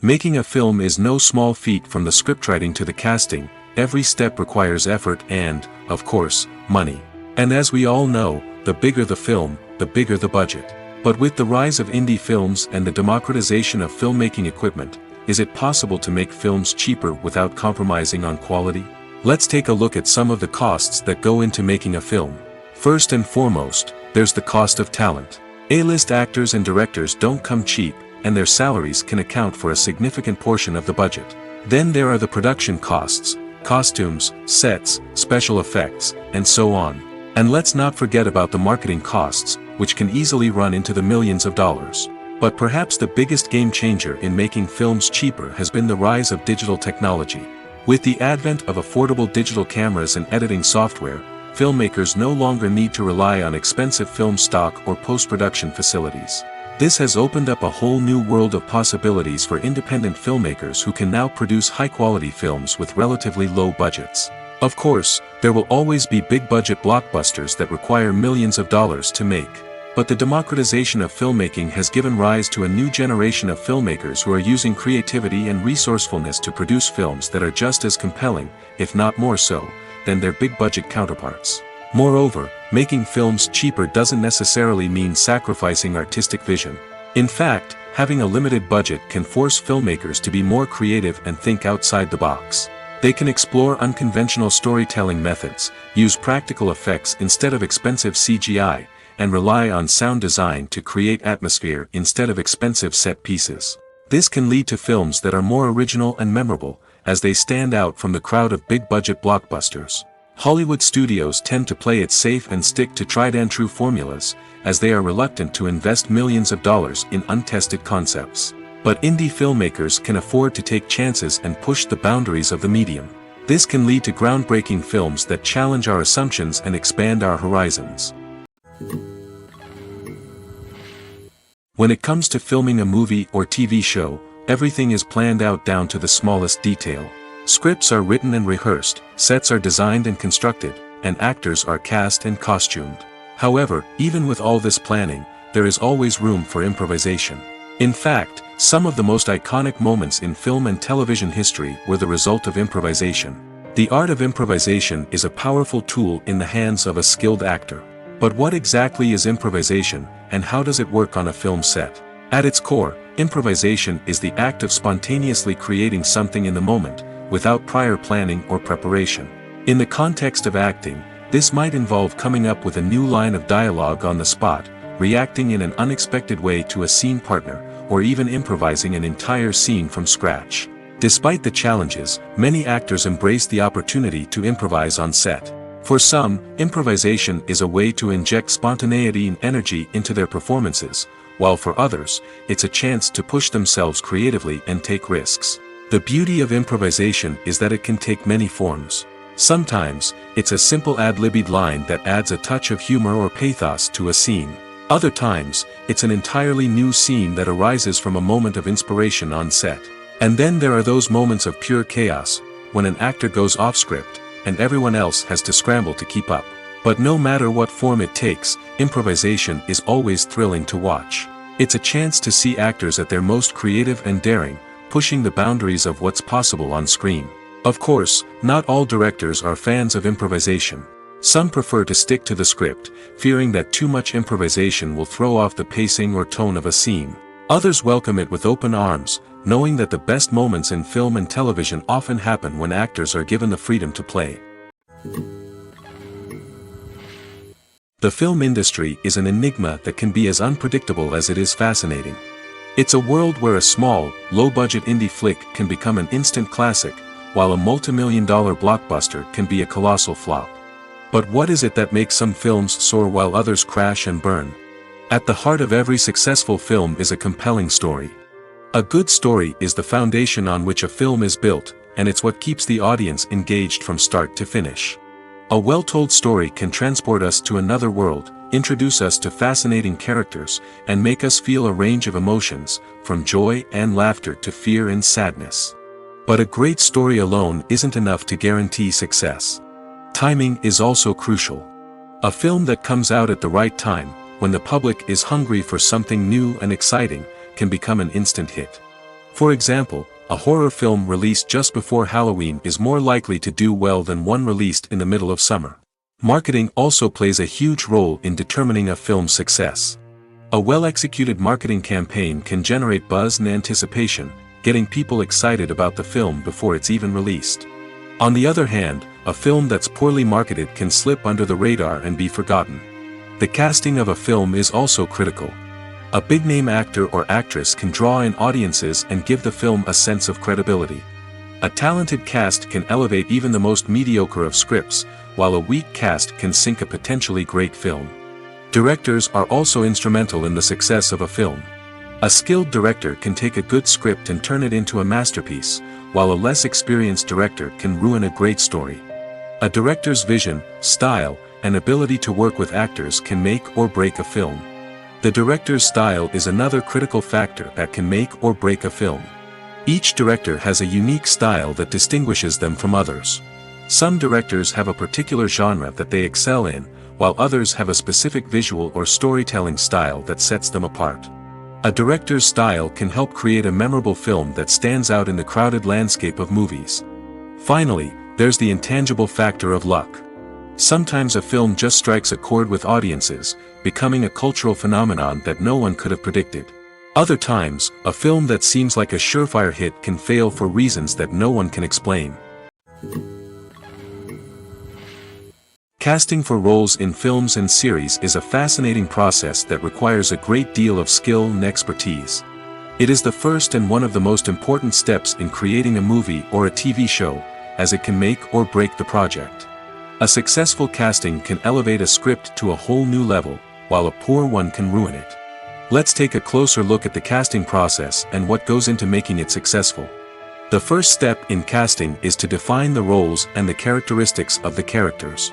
Making a film is no small feat. From the scriptwriting to the casting, every step requires effort and, of course, money. And as we all know, the bigger the film, the bigger the budget. But with the rise of indie films and the democratization of filmmaking equipment, is it possible to make films cheaper without compromising on quality? Let's take a look at some of the costs that go into making a film. First and foremost, there's the cost of talent. A-list actors and directors don't come cheap, and their salaries can account for a significant portion of the budget. Then there are the production costs, costumes, sets, special effects, and so on. And let's not forget about the marketing costs, which can easily run into the millions of dollars. But perhaps the biggest game changer in making films cheaper has been the rise of digital technology. With the advent of affordable digital cameras and editing software, filmmakers no longer need to rely on expensive film stock or post-production facilities. This has opened up a whole new world of possibilities for independent filmmakers who can now produce high-quality films with relatively low budgets. Of course, there will always be big-budget blockbusters that require millions of dollars to make. But the democratization of filmmaking has given rise to a new generation of filmmakers who are using creativity and resourcefulness to produce films that are just as compelling, if not more so, than their big-budget counterparts. Moreover, making films cheaper doesn't necessarily mean sacrificing artistic vision. In fact, having a limited budget can force filmmakers to be more creative and think outside the box. They can explore unconventional storytelling methods, use practical effects instead of expensive CGI, and rely on sound design to create atmosphere instead of expensive set pieces. This can lead to films that are more original and memorable, as they stand out from the crowd of big-budget blockbusters. Hollywood studios tend to play it safe and stick to tried-and-true formulas, as they are reluctant to invest millions of dollars in untested concepts. But indie filmmakers can afford to take chances and push the boundaries of the medium. This can lead to groundbreaking films that challenge our assumptions and expand our horizons. When it comes to filming a movie or TV show, everything is planned out down to the smallest detail. Scripts are written and rehearsed, sets are designed and constructed, and actors are cast and costumed. However, even with all this planning, there is always room for improvisation. In fact, some of the most iconic moments in film and television history were the result of improvisation. The art of improvisation is a powerful tool in the hands of a skilled actor. But what exactly is improvisation, and how does it work on a film set? At its core, improvisation is the act of spontaneously creating something in the moment, without prior planning or preparation. In the context of acting, this might involve coming up with a new line of dialogue on the spot, reacting in an unexpected way to a scene partner, or even improvising an entire scene from scratch. Despite the challenges, many actors embrace the opportunity to improvise on set. For some, improvisation is a way to inject spontaneity and energy into their performances, while for others, it's a chance to push themselves creatively and take risks. The beauty of improvisation is that it can take many forms. Sometimes, it's a simple ad-libbed line that adds a touch of humor or pathos to a scene. Other times, it's an entirely new scene that arises from a moment of inspiration on set. And then there are those moments of pure chaos, when an actor goes off script, and everyone else has to scramble to keep up. But no matter what form it takes, improvisation is always thrilling to watch. It's a chance to see actors at their most creative and daring, pushing the boundaries of what's possible on screen. Of course, not all directors are fans of improvisation. Some prefer to stick to the script, fearing that too much improvisation will throw off the pacing or tone of a scene. Others welcome it with open arms, knowing that the best moments in film and television often happen when actors are given the freedom to play. The film industry is an enigma that can be as unpredictable as it is fascinating. It's a world where a small, low-budget indie flick can become an instant classic, while a multi-million-dollar blockbuster can be a colossal flop. But what is it that makes some films soar while others crash and burn? At the heart of every successful film is a compelling story. A good story is the foundation on which a film is built, and it's what keeps the audience engaged from start to finish. A well-told story can transport us to another world, introduce us to fascinating characters, and make us feel a range of emotions, from joy and laughter to fear and sadness. But a great story alone isn't enough to guarantee success. Timing is also crucial. A film that comes out at the right time, when the public is hungry for something new and exciting, can become an instant hit. For example, A horror film released just before Halloween is more likely to do well than one released in the middle of summer. Marketing also plays a huge role in determining a film's success. A well-executed marketing campaign can generate buzz and anticipation, getting people excited about the film before it's even released. On the other hand, a film that's poorly marketed can slip under the radar and be forgotten. The casting of a film is also critical. A big-name actor or actress can draw in audiences and give the film a sense of credibility. A talented cast can elevate even the most mediocre of scripts, while a weak cast can sink a potentially great film. Directors are also instrumental in the success of a film. A skilled director can take a good script and turn it into a masterpiece, while a less experienced director can ruin a great story. A director's vision, style, and ability to work with actors can make or break a film. The director's style is another critical factor that can make or break a film. Each director has a unique style that distinguishes them from others. Some directors have a particular genre that they excel in, while others have a specific visual or storytelling style that sets them apart. A director's style can help create a memorable film that stands out in the crowded landscape of movies. Finally, there's the intangible factor of luck. Sometimes a film just strikes a chord with audiences, becoming a cultural phenomenon that no one could have predicted. Other times, a film that seems like a surefire hit can fail for reasons that no one can explain. Casting for roles in films and series is a fascinating process that requires a great deal of skill and expertise. It is the first and one of the most important steps in creating a movie or a TV show, as it can make or break the project. A successful casting can elevate a script to a whole new level, while a poor one can ruin it. Let's take a closer look at the casting process and what goes into making it successful. The first step in casting is to define the roles and the characteristics of the characters.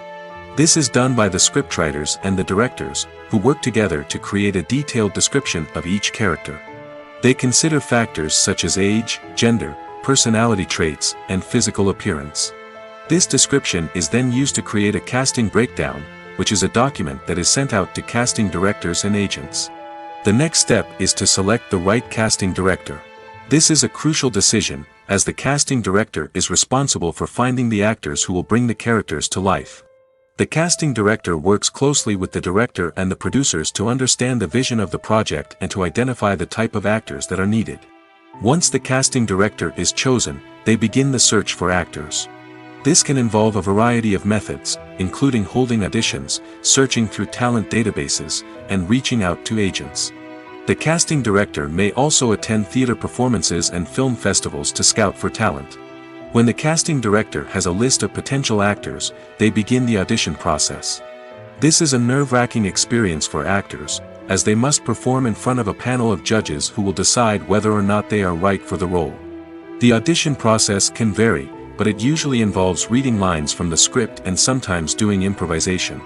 This is done by the scriptwriters and the directors, who work together to create a detailed description of each character. They consider factors such as age, gender, personality traits, and physical appearance. This description is then used to create a casting breakdown, which is a document that is sent out to casting directors and agents. The next step is to select the right casting director. This is a crucial decision, as the casting director is responsible for finding the actors who will bring the characters to life. The casting director works closely with the director and the producers to understand the vision of the project and to identify the type of actors that are needed. Once the casting director is chosen, they begin the search for actors. This can involve a variety of methods, including holding auditions, searching through talent databases, and reaching out to agents. The casting director may also attend theater performances and film festivals to scout for talent. When the casting director has a list of potential actors, they begin the audition process. This is a nerve-wracking experience for actors, as they must perform in front of a panel of judges who will decide whether or not they are right for the role. The audition process can vary, but it usually involves reading lines from the script and sometimes doing improvisation.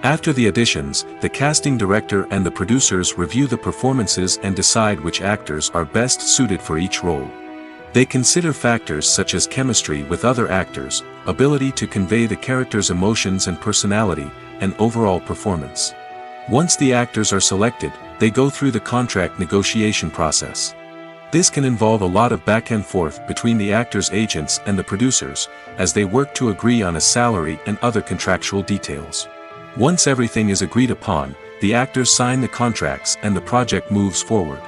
After the auditions, the casting director and the producers review the performances and decide which actors are best suited for each role. They consider factors such as chemistry with other actors, ability to convey the character's emotions and personality, and overall performance. Once the actors are selected, they go through the contract negotiation process. This can involve a lot of back and forth between the actors' agents and the producers, as they work to agree on a salary and other contractual details. Once everything is agreed upon, the actors sign the contracts and the project moves forward.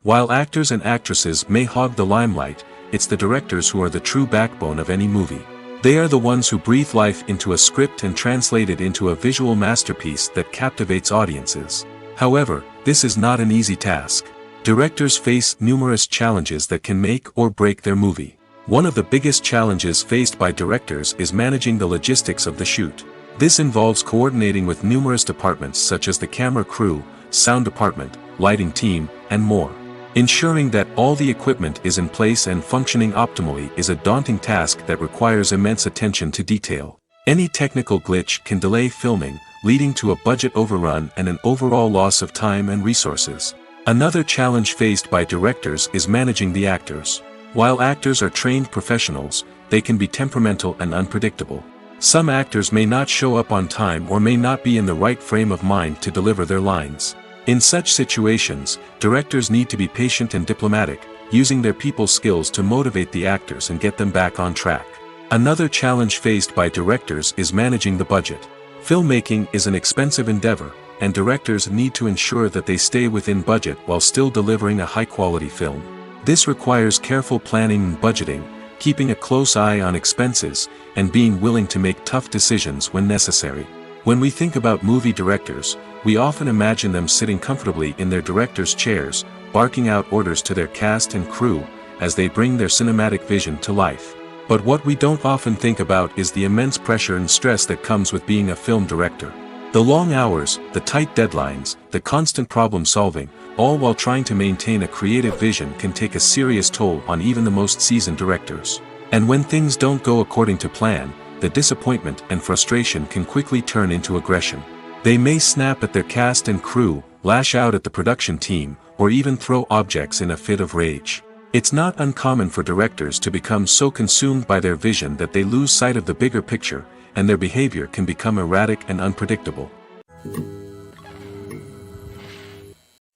While actors and actresses may hog the limelight, it's the directors who are the true backbone of any movie. They are the ones who breathe life into a script and translate it into a visual masterpiece that captivates audiences. However, this is not an easy task. Directors face numerous challenges that can make or break their movie. One of the biggest challenges faced by directors is managing the logistics of the shoot. This involves coordinating with numerous departments such as the camera crew, sound department, lighting team, and more. Ensuring that all the equipment is in place and functioning optimally is a daunting task that requires immense attention to detail. Any technical glitch can delay filming, leading to a budget overrun and an overall loss of time and resources. Another challenge faced by directors is managing the actors. While actors are trained professionals, they can be temperamental and unpredictable. Some actors may not show up on time or may not be in the right frame of mind to deliver their lines. In such situations, directors need to be patient and diplomatic, using their people skills to motivate the actors and get them back on track. Another challenge faced by directors is managing the budget. Filmmaking is an expensive endeavor, and directors need to ensure that they stay within budget while still delivering a high-quality film. This requires careful planning and budgeting, keeping a close eye on expenses, and being willing to make tough decisions when necessary. When we think about movie directors, we often imagine them sitting comfortably in their director's chairs, barking out orders to their cast and crew, as they bring their cinematic vision to life. But what we don't often think about is the immense pressure and stress that comes with being a film director. The long hours, the tight deadlines, the constant problem solving, all while trying to maintain a creative vision can take a serious toll on even the most seasoned directors. And when things don't go according to plan, the disappointment and frustration can quickly turn into aggression. They may snap at their cast and crew, lash out at the production team, or even throw objects in a fit of rage. It's not uncommon for directors to become so consumed by their vision that they lose sight of the bigger picture, and their behavior can become erratic and unpredictable.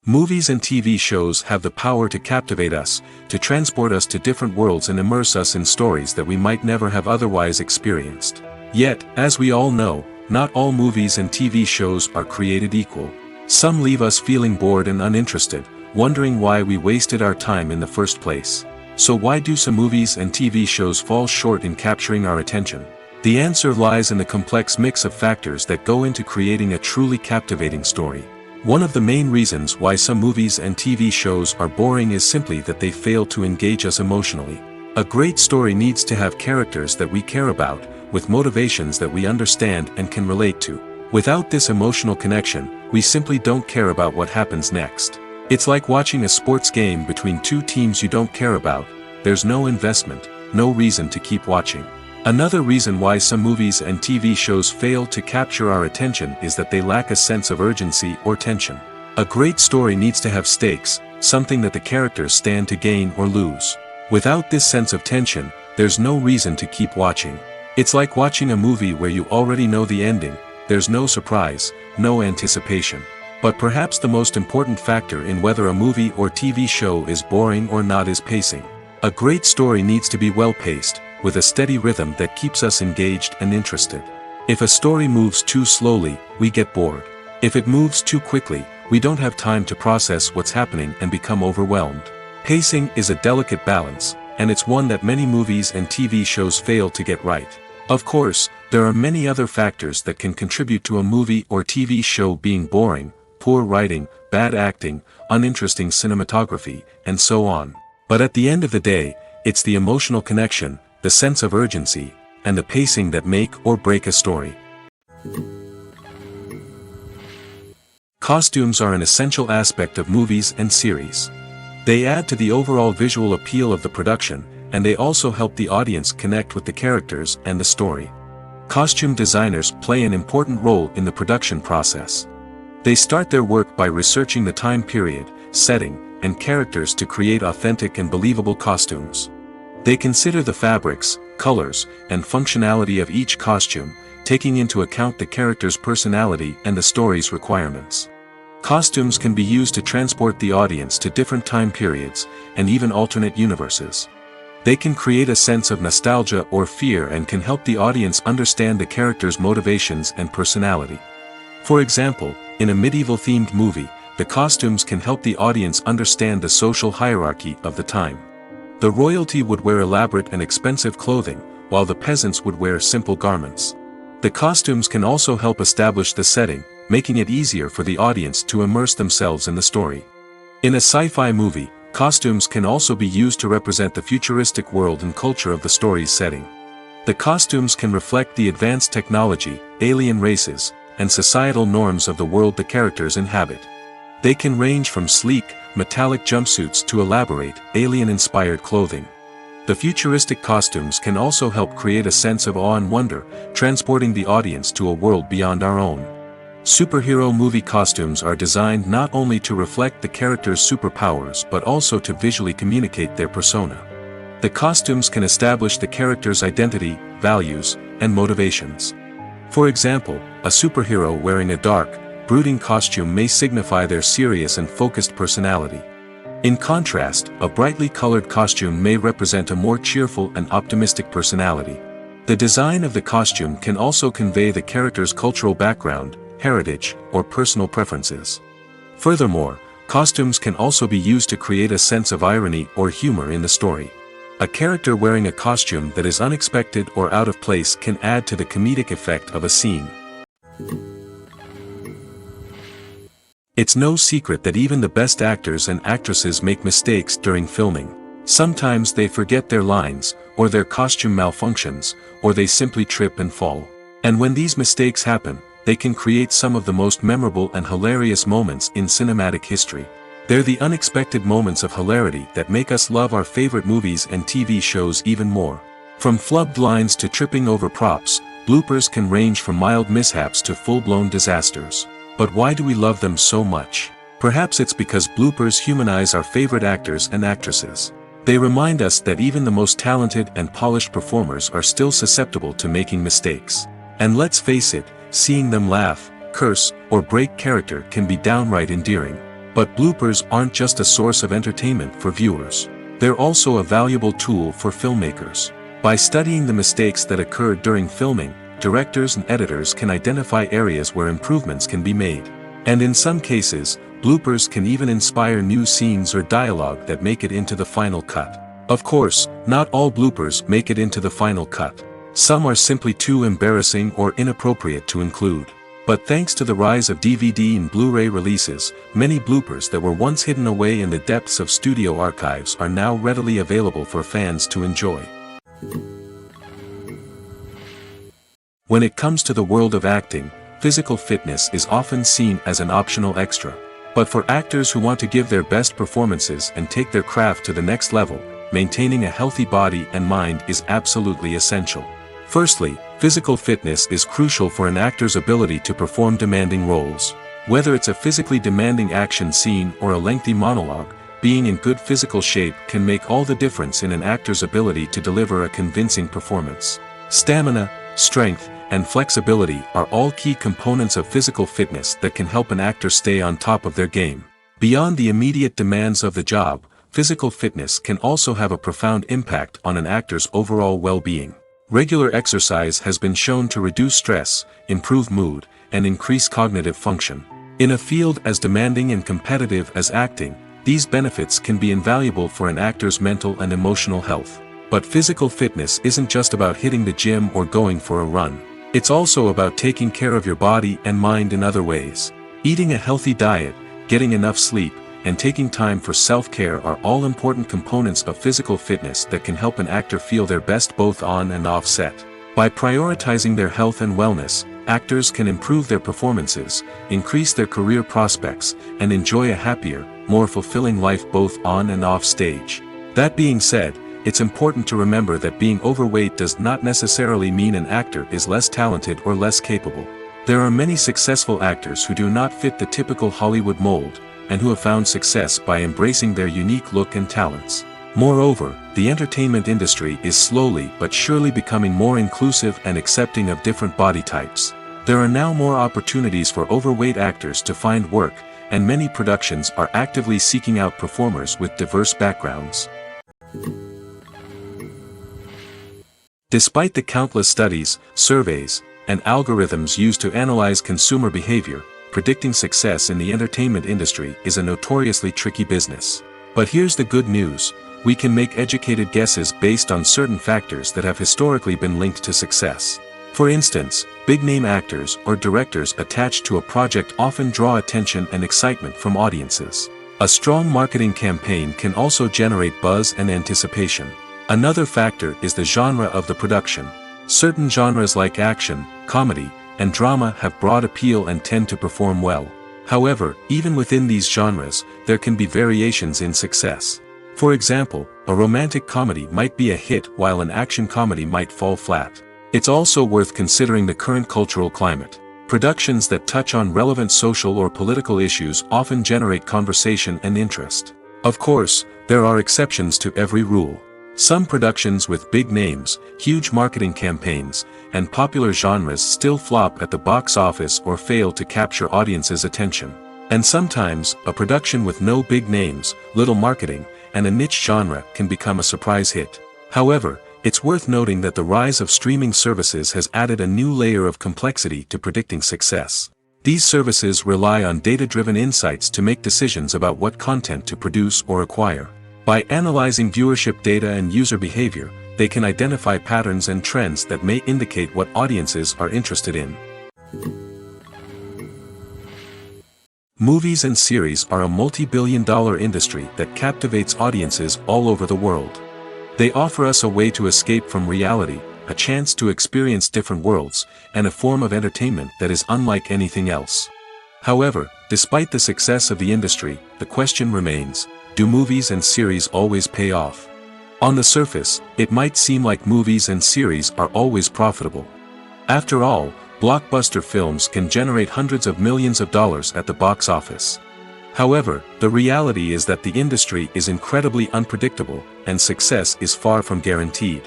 Movies and TV shows have the power to captivate us, to transport us to different worlds and immerse us in stories that we might never have otherwise experienced. Yet, as we all know, not all movies and TV shows are created equal. Some leave us feeling bored and uninterested, wondering why we wasted our time in the first place. So why do some movies and TV shows fall short in capturing our attention? The answer lies in the complex mix of factors that go into creating a truly captivating story. One of the main reasons why some movies and TV shows are boring is simply that they fail to engage us emotionally. A great story needs to have characters that we care about, with motivations that we understand and can relate to. Without this emotional connection, we simply don't care about what happens next. It's like watching a sports game between two teams you don't care about. There's no investment, no reason to keep watching. Another reason why some movies and TV shows fail to capture our attention is that they lack a sense of urgency or tension. A great story needs to have stakes, something that the characters stand to gain or lose. Without this sense of tension, there's no reason to keep watching. It's like watching a movie where you already know the ending. There's no surprise, no anticipation. But perhaps the most important factor in whether a movie or TV show is boring or not is pacing. A great story needs to be well-paced, with a steady rhythm that keeps us engaged and interested. If a story moves too slowly, we get bored. If it moves too quickly, we don't have time to process what's happening and become overwhelmed. Pacing is a delicate balance, and it's one that many movies and TV shows fail to get right. Of course, there are many other factors that can contribute to a movie or TV show being boring: poor writing, bad acting, uninteresting cinematography, and so on. But at the end of the day, it's the emotional connection, the sense of urgency, and the pacing that make or break a story. Costumes are an essential aspect of movies and series. They add to the overall visual appeal of the production, and they also help the audience connect with the characters and the story. Costume designers play an important role in the production process. They start their work by researching the time period, setting, and characters to create authentic and believable costumes. They consider the fabrics, colors, and functionality of each costume, taking into account the character's personality and the story's requirements. Costumes can be used to transport the audience to different time periods, and even alternate universes. They can create a sense of nostalgia or fear and can help the audience understand the character's motivations and personality. For example, in a medieval-themed movie, the costumes can help the audience understand the social hierarchy of the time. The royalty would wear elaborate and expensive clothing, while the peasants would wear simple garments. The costumes can also help establish the setting, making it easier for the audience to immerse themselves in the story. In a sci-fi movie, costumes can also be used to represent the futuristic world and culture of the story's setting. The costumes can reflect the advanced technology, alien races, and societal norms of the world the characters inhabit. They can range from sleek, metallic jumpsuits to elaborate, alien-inspired clothing. The futuristic costumes can also help create a sense of awe and wonder, transporting the audience to a world beyond our own. Superhero movie costumes are designed not only to reflect the character's superpowers but also to visually communicate their persona. The costumes can establish the character's identity, values, and motivations. For example, a superhero wearing a dark, brooding costume may signify their serious and focused personality. In contrast, a brightly colored costume may represent a more cheerful and optimistic personality. The design of the costume can also convey the character's cultural background, heritage, or personal preferences. Furthermore, costumes can also be used to create a sense of irony or humor in the story. A character wearing a costume that is unexpected or out of place can add to the comedic effect of a scene. It's no secret that even the best actors and actresses make mistakes during filming. Sometimes they forget their lines, or their costume malfunctions, or they simply trip and fall. And when these mistakes happen, they can create some of the most memorable and hilarious moments in cinematic history. They're the unexpected moments of hilarity that make us love our favorite movies and TV shows even more. From flubbed lines to tripping over props, bloopers can range from mild mishaps to full-blown disasters. But why do we love them so much? Perhaps it's because bloopers humanize our favorite actors and actresses. They remind us that even the most talented and polished performers are still susceptible to making mistakes. And let's face it, seeing them laugh, curse, or break character can be downright endearing. But bloopers aren't just a source of entertainment for viewers. They're also a valuable tool for filmmakers. By studying the mistakes that occurred during filming, directors and editors can identify areas where improvements can be made. And in some cases, bloopers can even inspire new scenes or dialogue that make it into the final cut. Of course, not all bloopers make it into the final cut. Some are simply too embarrassing or inappropriate to include. But thanks to the rise of DVD and Blu-ray releases, many bloopers that were once hidden away in the depths of studio archives are now readily available for fans to enjoy. When it comes to the world of acting, physical fitness is often seen as an optional extra. But for actors who want to give their best performances and take their craft to the next level, maintaining a healthy body and mind is absolutely essential. Firstly, physical fitness is crucial for an actor's ability to perform demanding roles. Whether it's a physically demanding action scene or a lengthy monologue, being in good physical shape can make all the difference in an actor's ability to deliver a convincing performance. Stamina, strength, and flexibility are all key components of physical fitness that can help an actor stay on top of their game. Beyond the immediate demands of the job, physical fitness can also have a profound impact on an actor's overall well-being. Regular exercise has been shown to reduce stress, improve mood, and increase cognitive function. In a field as demanding and competitive as acting, these benefits can be invaluable for an actor's mental and emotional health. But physical fitness isn't just about hitting the gym or going for a run. It's also about taking care of your body and mind in other ways. Eating a healthy diet, getting enough sleep, and taking time for self-care are all important components of physical fitness that can help an actor feel their best both on and off set. By prioritizing their health and wellness, actors can improve their performances, increase their career prospects, and enjoy a happier, more fulfilling life both on and off stage. That being said, it's important to remember that being overweight does not necessarily mean an actor is less talented or less capable. There are many successful actors who do not fit the typical Hollywood mold, and who have found success by embracing their unique look and talents. Moreover, the entertainment industry is slowly but surely becoming more inclusive and accepting of different body types. There are now more opportunities for overweight actors to find work, and many productions are actively seeking out performers with diverse backgrounds. Despite the countless studies, surveys, and algorithms used to analyze consumer behavior, predicting success in the entertainment industry is a notoriously tricky business. But here's the good news: we can make educated guesses based on certain factors that have historically been linked to success. For instance, big-name actors or directors attached to a project often draw attention and excitement from audiences. A strong marketing campaign can also generate buzz and anticipation. Another factor is the genre of the production. Certain genres like action, comedy, and drama have broad appeal and tend to perform well. However, even within these genres, there can be variations in success. For example, a romantic comedy might be a hit while an action comedy might fall flat. It's also worth considering the current cultural climate. Productions that touch on relevant social or political issues often generate conversation and interest. Of course, there are exceptions to every rule. Some productions with big names, huge marketing campaigns, and popular genres still flop at the box office or fail to capture audiences' attention. And sometimes, a production with no big names, little marketing, and a niche genre can become a surprise hit. However, it's worth noting that the rise of streaming services has added a new layer of complexity to predicting success. These services rely on data-driven insights to make decisions about what content to produce or acquire. By analyzing viewership data and user behavior, they can identify patterns and trends that may indicate what audiences are interested in. Movies and series are a multi-billion-dollar industry that captivates audiences all over the world. They offer us a way to escape from reality, a chance to experience different worlds, and a form of entertainment that is unlike anything else. However, despite the success of the industry, the question remains, do movies and series always pay off? On the surface, it might seem like movies and series are always profitable. After all, blockbuster films can generate hundreds of millions of dollars at the box office. However, the reality is that the industry is incredibly unpredictable, and success is far from guaranteed.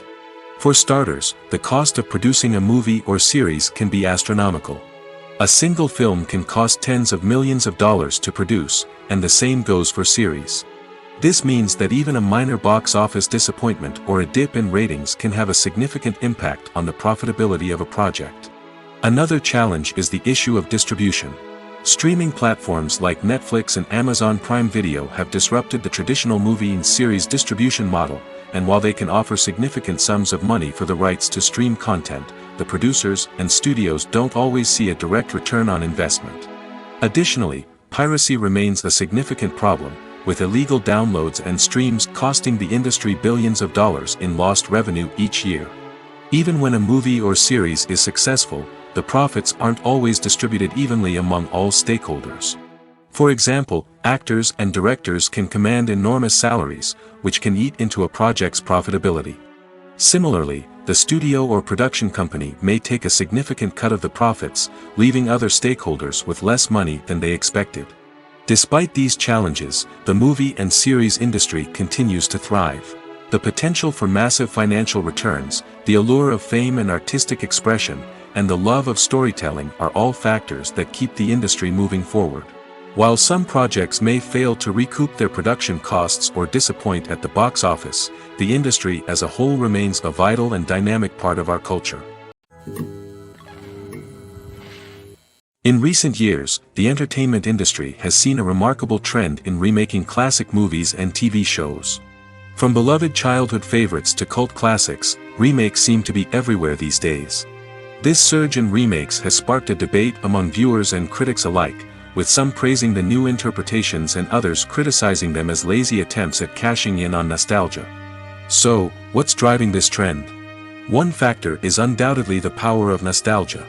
For starters, the cost of producing a movie or series can be astronomical. A single film can cost tens of millions of dollars to produce, and the same goes for series. This means that even a minor box office disappointment or a dip in ratings can have a significant impact on the profitability of a project. Another challenge is the issue of distribution. Streaming platforms like Netflix and Amazon Prime Video have disrupted the traditional movie and series distribution model, and while they can offer significant sums of money for the rights to stream content, the producers and studios don't always see a direct return on investment. Additionally, piracy remains a significant problem, with illegal downloads and streams costing the industry billions of dollars in lost revenue each year. Even when a movie or series is successful, the profits aren't always distributed evenly among all stakeholders. For example, actors and directors can command enormous salaries, which can eat into a project's profitability. Similarly, the studio or production company may take a significant cut of the profits, leaving other stakeholders with less money than they expected. Despite these challenges, the movie and series industry continues to thrive. The potential for massive financial returns, the allure of fame and artistic expression, and the love of storytelling are all factors that keep the industry moving forward. While some projects may fail to recoup their production costs or disappoint at the box office, the industry as a whole remains a vital and dynamic part of our culture. In recent years, the entertainment industry has seen a remarkable trend in remaking classic movies and TV shows. From beloved childhood favorites to cult classics, remakes seem to be everywhere these days. This surge in remakes has sparked a debate among viewers and critics alike, with some praising the new interpretations and others criticizing them as lazy attempts at cashing in on nostalgia. So, what's driving this trend? One factor is undoubtedly the power of nostalgia.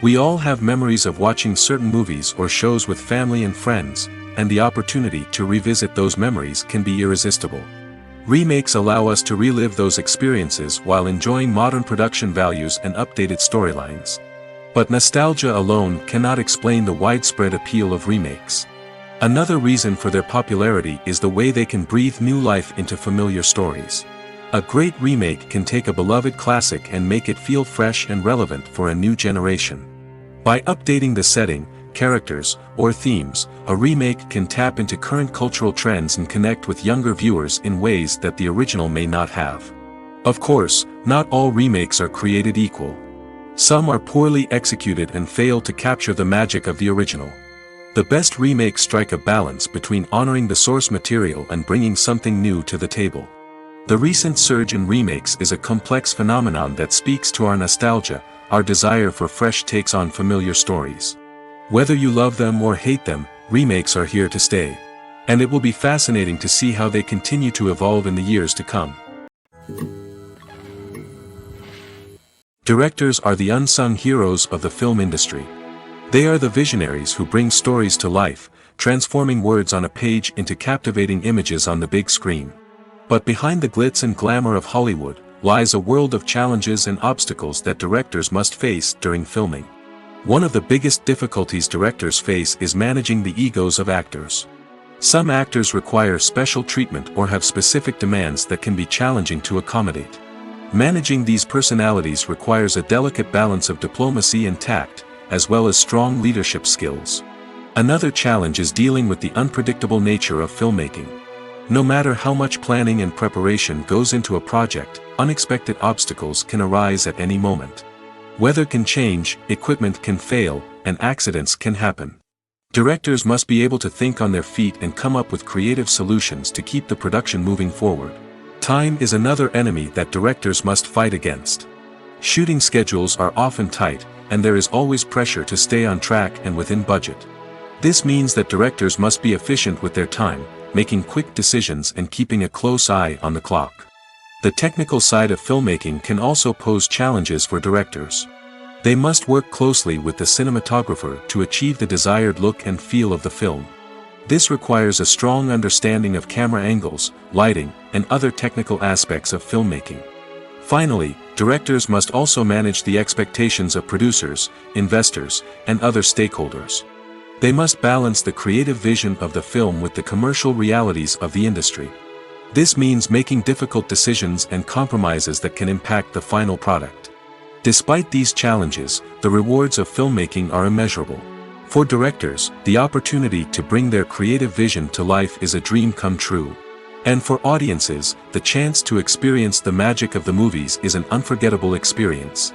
We all have memories of watching certain movies or shows with family and friends, and the opportunity to revisit those memories can be irresistible. Remakes allow us to relive those experiences while enjoying modern production values and updated storylines. But nostalgia alone cannot explain the widespread appeal of remakes. Another reason for their popularity is the way they can breathe new life into familiar stories. A great remake can take a beloved classic and make it feel fresh and relevant for a new generation. By updating the setting, characters, or themes, a remake can tap into current cultural trends and connect with younger viewers in ways that the original may not have. Of course, not all remakes are created equal. Some are poorly executed and fail to capture the magic of the original. The best remakes strike a balance between honoring the source material and bringing something new to the table. The recent surge in remakes is a complex phenomenon that speaks to our nostalgia, our desire for fresh takes on familiar stories. Whether you love them or hate them, remakes are here to stay. And it will be fascinating to see how they continue to evolve in the years to come. Directors are the unsung heroes of the film industry. They are the visionaries who bring stories to life, transforming words on a page into captivating images on the big screen. But behind the glitz and glamour of Hollywood, lies a world of challenges and obstacles that directors must face during filming. One of the biggest difficulties directors face is managing the egos of actors. Some actors require special treatment or have specific demands that can be challenging to accommodate. Managing these personalities requires a delicate balance of diplomacy and tact, as well as strong leadership skills. Another challenge is dealing with the unpredictable nature of filmmaking. No matter how much planning and preparation goes into a project, unexpected obstacles can arise at any moment. Weather can change, equipment can fail, and accidents can happen. Directors must be able to think on their feet and come up with creative solutions to keep the production moving forward. Time is another enemy that directors must fight against. Shooting schedules are often tight, and there is always pressure to stay on track and within budget. This means that directors must be efficient with their time, making quick decisions and keeping a close eye on the clock. The technical side of filmmaking can also pose challenges for directors. They must work closely with the cinematographer to achieve the desired look and feel of the film. This requires a strong understanding of camera angles, lighting, and other technical aspects of filmmaking. Finally, directors must also manage the expectations of producers, investors, and other stakeholders. They must balance the creative vision of the film with the commercial realities of the industry. This means making difficult decisions and compromises that can impact the final product. Despite these challenges, the rewards of filmmaking are immeasurable. For directors, the opportunity to bring their creative vision to life is a dream come true. And for audiences, the chance to experience the magic of the movies is an unforgettable experience.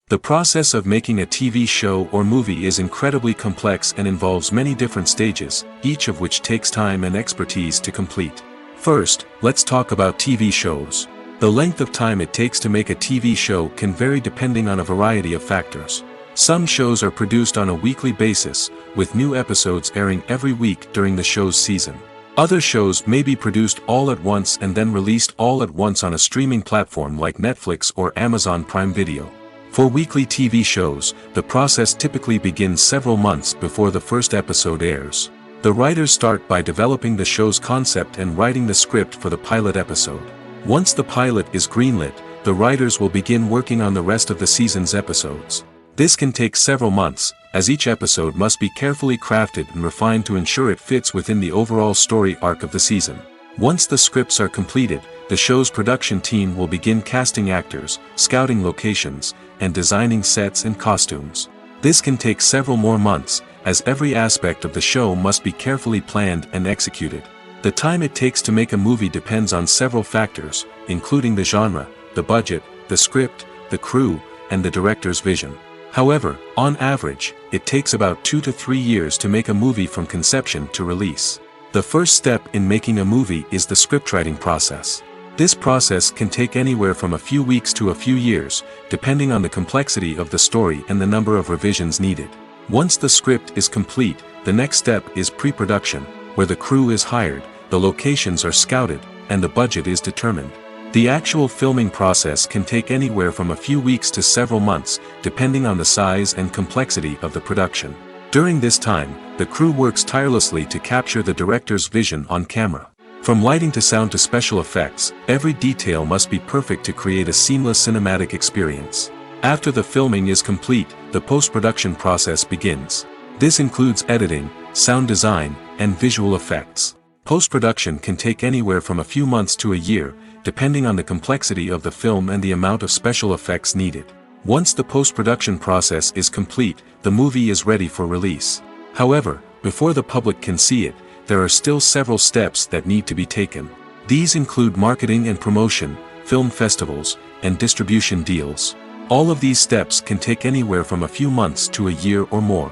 The process of making a TV show or movie is incredibly complex and involves many different stages, each of which takes time and expertise to complete. First, let's talk about TV shows. The length of time it takes to make a TV show can vary depending on a variety of factors. Some shows are produced on a weekly basis, with new episodes airing every week during the show's season. Other shows may be produced all at once and then released all at once on a streaming platform like Netflix or Amazon Prime Video. For weekly TV shows, the process typically begins several months before the first episode airs. The writers start by developing the show's concept and writing the script for the pilot episode. Once the pilot is greenlit, the writers will begin working on the rest of the season's episodes. This can take several months, as each episode must be carefully crafted and refined to ensure it fits within the overall story arc of the season. Once the scripts are completed, the show's production team will begin casting actors, scouting locations, and designing sets and costumes. This can take several more months, as every aspect of the show must be carefully planned and executed. The time it takes to make a movie depends on several factors, including the genre, the budget, the script, the crew, and the director's vision. However, on average, it takes about 2 to 3 years to make a movie from conception to release. The first step in making a movie is the scriptwriting process. This process can take anywhere from a few weeks to a few years, depending on the complexity of the story and the number of revisions needed. Once the script is complete, the next step is pre-production, where the crew is hired, the locations are scouted, and the budget is determined. The actual filming process can take anywhere from a few weeks to several months, depending on the size and complexity of the production. During this time, the crew works tirelessly to capture the director's vision on camera. From lighting to sound to special effects, every detail must be perfect to create a seamless cinematic experience. After the filming is complete, the post-production process begins. This includes editing, sound design, and visual effects. Post-production can take anywhere from a few months to a year, depending on the complexity of the film and the amount of special effects needed. Once the post-production process is complete, the movie is ready for release. However, before the public can see it, there are still several steps that need to be taken. These include marketing and promotion, film festivals, and distribution deals. All of these steps can take anywhere from a few months to a year or more.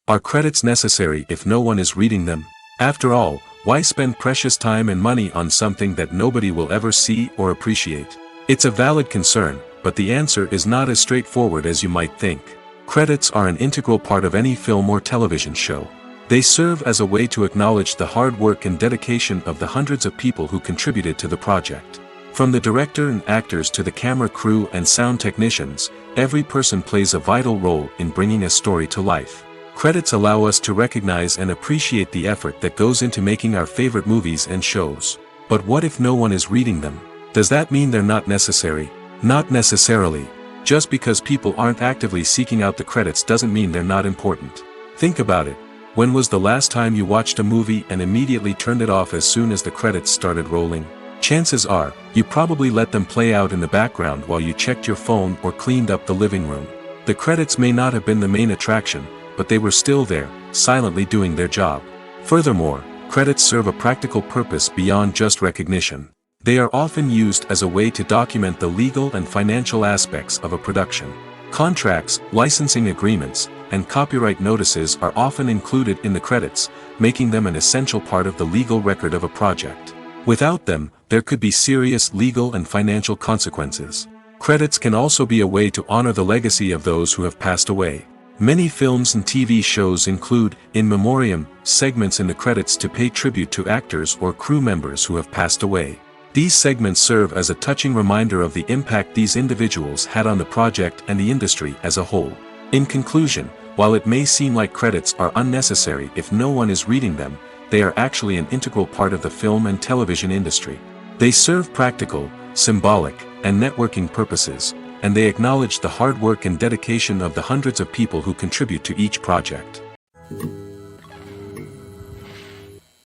Are credits necessary if no one is reading them? After all, why spend precious time and money on something that nobody will ever see or appreciate? It's a valid concern, but the answer is not as straightforward as you might think. Credits are an integral part of any film or television show. They serve as a way to acknowledge the hard work and dedication of the hundreds of people who contributed to the project. From the director and actors to the camera crew and sound technicians, every person plays a vital role in bringing a story to life. Credits allow us to recognize and appreciate the effort that goes into making our favorite movies and shows. But what if no one is reading them? Does that mean they're not necessary? Not necessarily. Just because people aren't actively seeking out the credits doesn't mean they're not important. Think about it. When was the last time you watched a movie and immediately turned it off as soon as the credits started rolling? Chances are, you probably let them play out in the background while you checked your phone or cleaned up the living room. The credits may not have been the main attraction, but they were still there, silently doing their job. Furthermore, credits serve a practical purpose beyond just recognition. They are often used as a way to document the legal and financial aspects of a production. Contracts, licensing agreements, and copyright notices are often included in the credits, making them an essential part of the legal record of a project. Without them, there could be serious legal and financial consequences. Credits can also be a way to honor the legacy of those who have passed away. Many films and TV shows include in memoriam segments in the credits to pay tribute to actors or crew members who have passed away. These segments serve as a touching reminder of the impact these individuals had on the project and the industry as a whole. In conclusion, while it may seem like credits are unnecessary if no one is reading them, they are actually an integral part of the film and television industry. They serve practical, symbolic, and networking purposes, and they acknowledge the hard work and dedication of the hundreds of people who contribute to each project.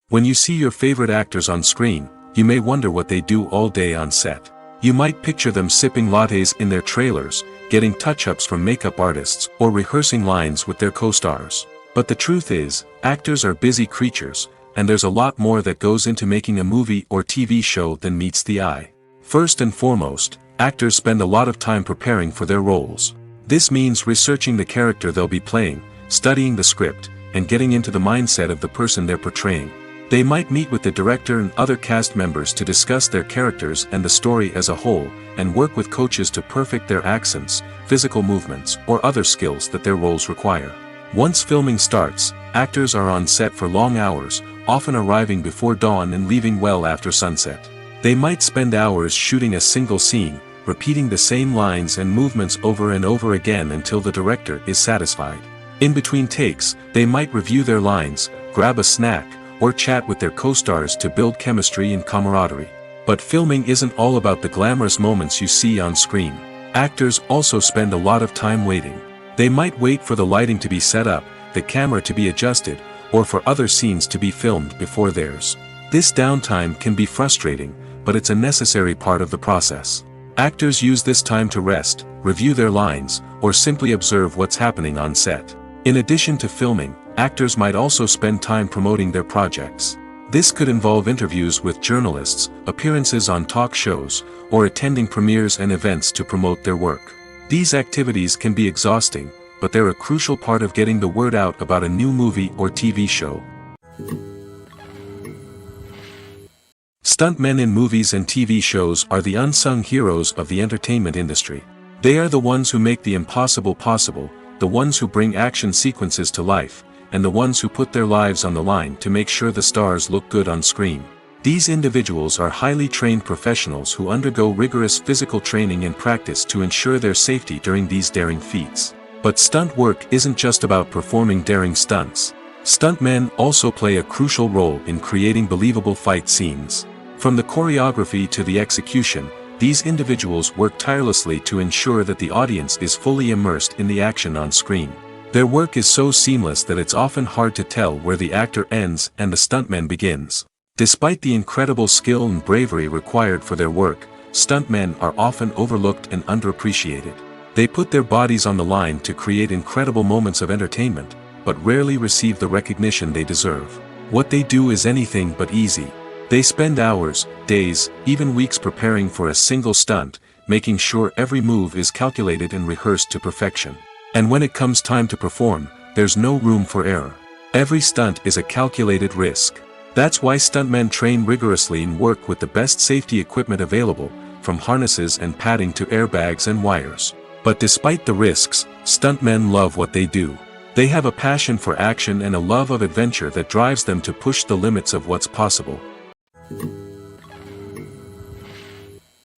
When you see your favorite actors on screen, you may wonder what they do all day on set. You might picture them sipping lattes in their trailers, getting touch-ups from makeup artists, or rehearsing lines with their co-stars. But the truth is, actors are busy creatures, and there's a lot more that goes into making a movie or TV show than meets the eye. First and foremost, actors spend a lot of time preparing for their roles. This means researching the character they'll be playing, studying the script, and getting into the mindset of the person they're portraying. They might meet with the director and other cast members to discuss their characters and the story as a whole, and work with coaches to perfect their accents, physical movements, or other skills that their roles require. Once filming starts, actors are on set for long hours, often arriving before dawn and leaving well after sunset. They might spend hours shooting a single scene, repeating the same lines and movements over and over again until the director is satisfied. In between takes, they might review their lines, grab a snack, or chat with their co-stars to build chemistry and camaraderie. But filming isn't all about the glamorous moments you see on screen. Actors also spend a lot of time waiting. They might wait for the lighting to be set up, the camera to be adjusted, or for other scenes to be filmed before theirs. This downtime can be frustrating, but it's a necessary part of the process. Actors use this time to rest, review their lines, or simply observe what's happening on set. In addition to filming, actors might also spend time promoting their projects. This could involve interviews with journalists, appearances on talk shows, or attending premieres and events to promote their work. These activities can be exhausting, but they're a crucial part of getting the word out about a new movie or TV show. Stuntmen in movies and TV shows are the unsung heroes of the entertainment industry. They are the ones who make the impossible possible, the ones who bring action sequences to life, and the ones who put their lives on the line to make sure the stars look good on screen. These individuals are highly trained professionals who undergo rigorous physical training and practice to ensure their safety during these daring feats. But stunt work isn't just about performing daring stunts. Stuntmen also play a crucial role in creating believable fight scenes. From the choreography to the execution, these individuals work tirelessly to ensure that the audience is fully immersed in the action on screen. Their work is so seamless that it's often hard to tell where the actor ends and the stuntman begins. Despite the incredible skill and bravery required for their work, stuntmen are often overlooked and underappreciated. They put their bodies on the line to create incredible moments of entertainment, but rarely receive the recognition they deserve. What they do is anything but easy. They spend hours, days, even weeks preparing for a single stunt, making sure every move is calculated and rehearsed to perfection. And when it comes time to perform, there's no room for error. Every stunt is a calculated risk. That's why stuntmen train rigorously and work with the best safety equipment available, from harnesses and padding to airbags and wires. But despite the risks, stuntmen love what they do. They have a passion for action and a love of adventure that drives them to push the limits of what's possible.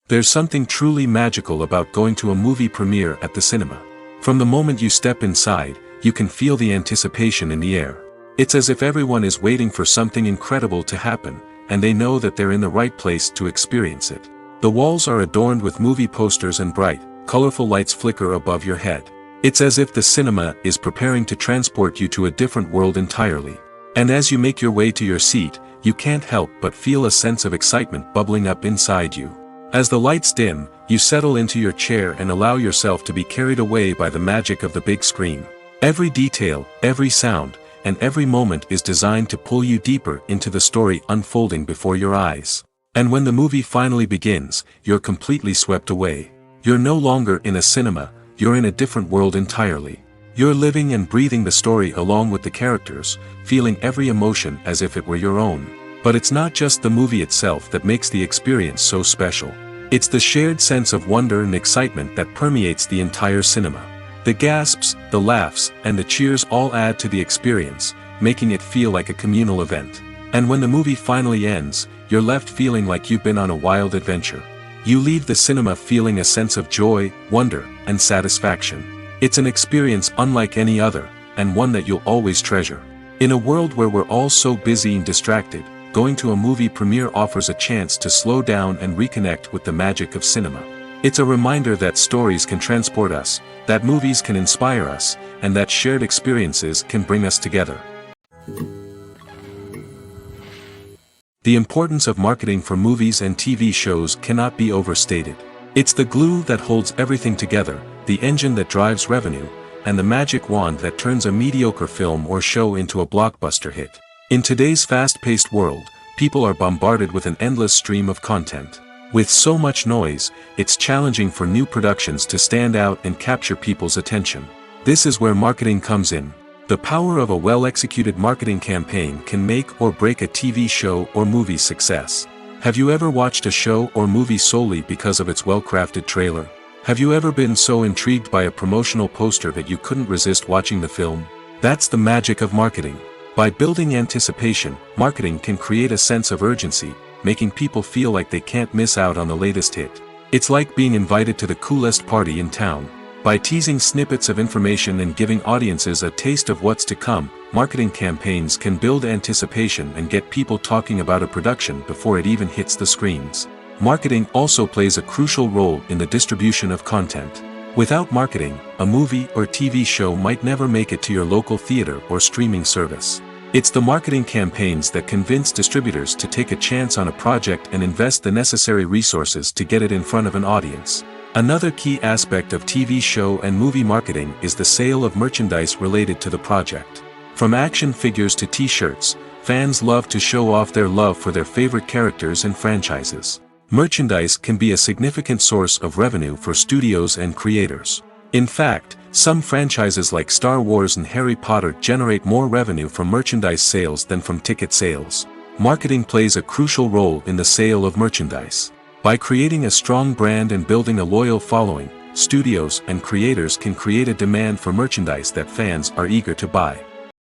There's something truly magical about going to a movie premiere at the cinema. From the moment you step inside, you can feel the anticipation in the air. It's as if everyone is waiting for something incredible to happen, and they know that they're in the right place to experience it. The walls are adorned with movie posters and bright, colorful lights flicker above your head. It's as if the cinema is preparing to transport you to a different world entirely. And as you make your way to your seat, you can't help but feel a sense of excitement bubbling up inside you. As the lights dim, you settle into your chair and allow yourself to be carried away by the magic of the big screen. Every detail, every sound, and every moment is designed to pull you deeper into the story unfolding before your eyes. And when the movie finally begins, you're completely swept away. You're no longer in a cinema, you're in a different world entirely. You're living and breathing the story along with the characters, feeling every emotion as if it were your own. But it's not just the movie itself that makes the experience so special. It's the shared sense of wonder and excitement that permeates the entire cinema. The gasps, the laughs, and the cheers all add to the experience, making it feel like a communal event. And when the movie finally ends, you're left feeling like you've been on a wild adventure. You leave the cinema feeling a sense of joy, wonder, and satisfaction. It's an experience unlike any other, and one that you'll always treasure. In a world where we're all so busy and distracted, going to a movie premiere offers a chance to slow down and reconnect with the magic of cinema. It's a reminder that stories can transport us, that movies can inspire us, and that shared experiences can bring us together. The importance of marketing for movies and TV shows cannot be overstated. It's the glue that holds everything together, the engine that drives revenue, and the magic wand that turns a mediocre film or show into a blockbuster hit. In today's fast-paced world, people are bombarded with an endless stream of content. With so much noise, it's challenging for new productions to stand out and capture people's attention. This is where marketing comes in. The power of a well-executed marketing campaign can make or break a TV show or movie's success. Have you ever watched a show or movie solely because of its well-crafted trailer? Have you ever been so intrigued by a promotional poster that you couldn't resist watching the film? That's the magic of marketing. By building anticipation, marketing can create a sense of urgency, making people feel like they can't miss out on the latest hit. It's like being invited to the coolest party in town. By teasing snippets of information and giving audiences a taste of what's to come, marketing campaigns can build anticipation and get people talking about a production before it even hits the screens. Marketing also plays a crucial role in the distribution of content. Without marketing, a movie or TV show might never make it to your local theater or streaming service. It's the marketing campaigns that convince distributors to take a chance on a project and invest the necessary resources to get it in front of an audience. Another key aspect of TV show and movie marketing is the sale of merchandise related to the project. From action figures to t-shirts, fans love to show off their love for their favorite characters and franchises. Merchandise can be a significant source of revenue for studios and creators. In fact, some franchises like Star Wars and Harry Potter generate more revenue from merchandise sales than from ticket sales. Marketing plays a crucial role in the sale of merchandise. By creating a strong brand and building a loyal following, studios and creators can create a demand for merchandise that fans are eager to buy.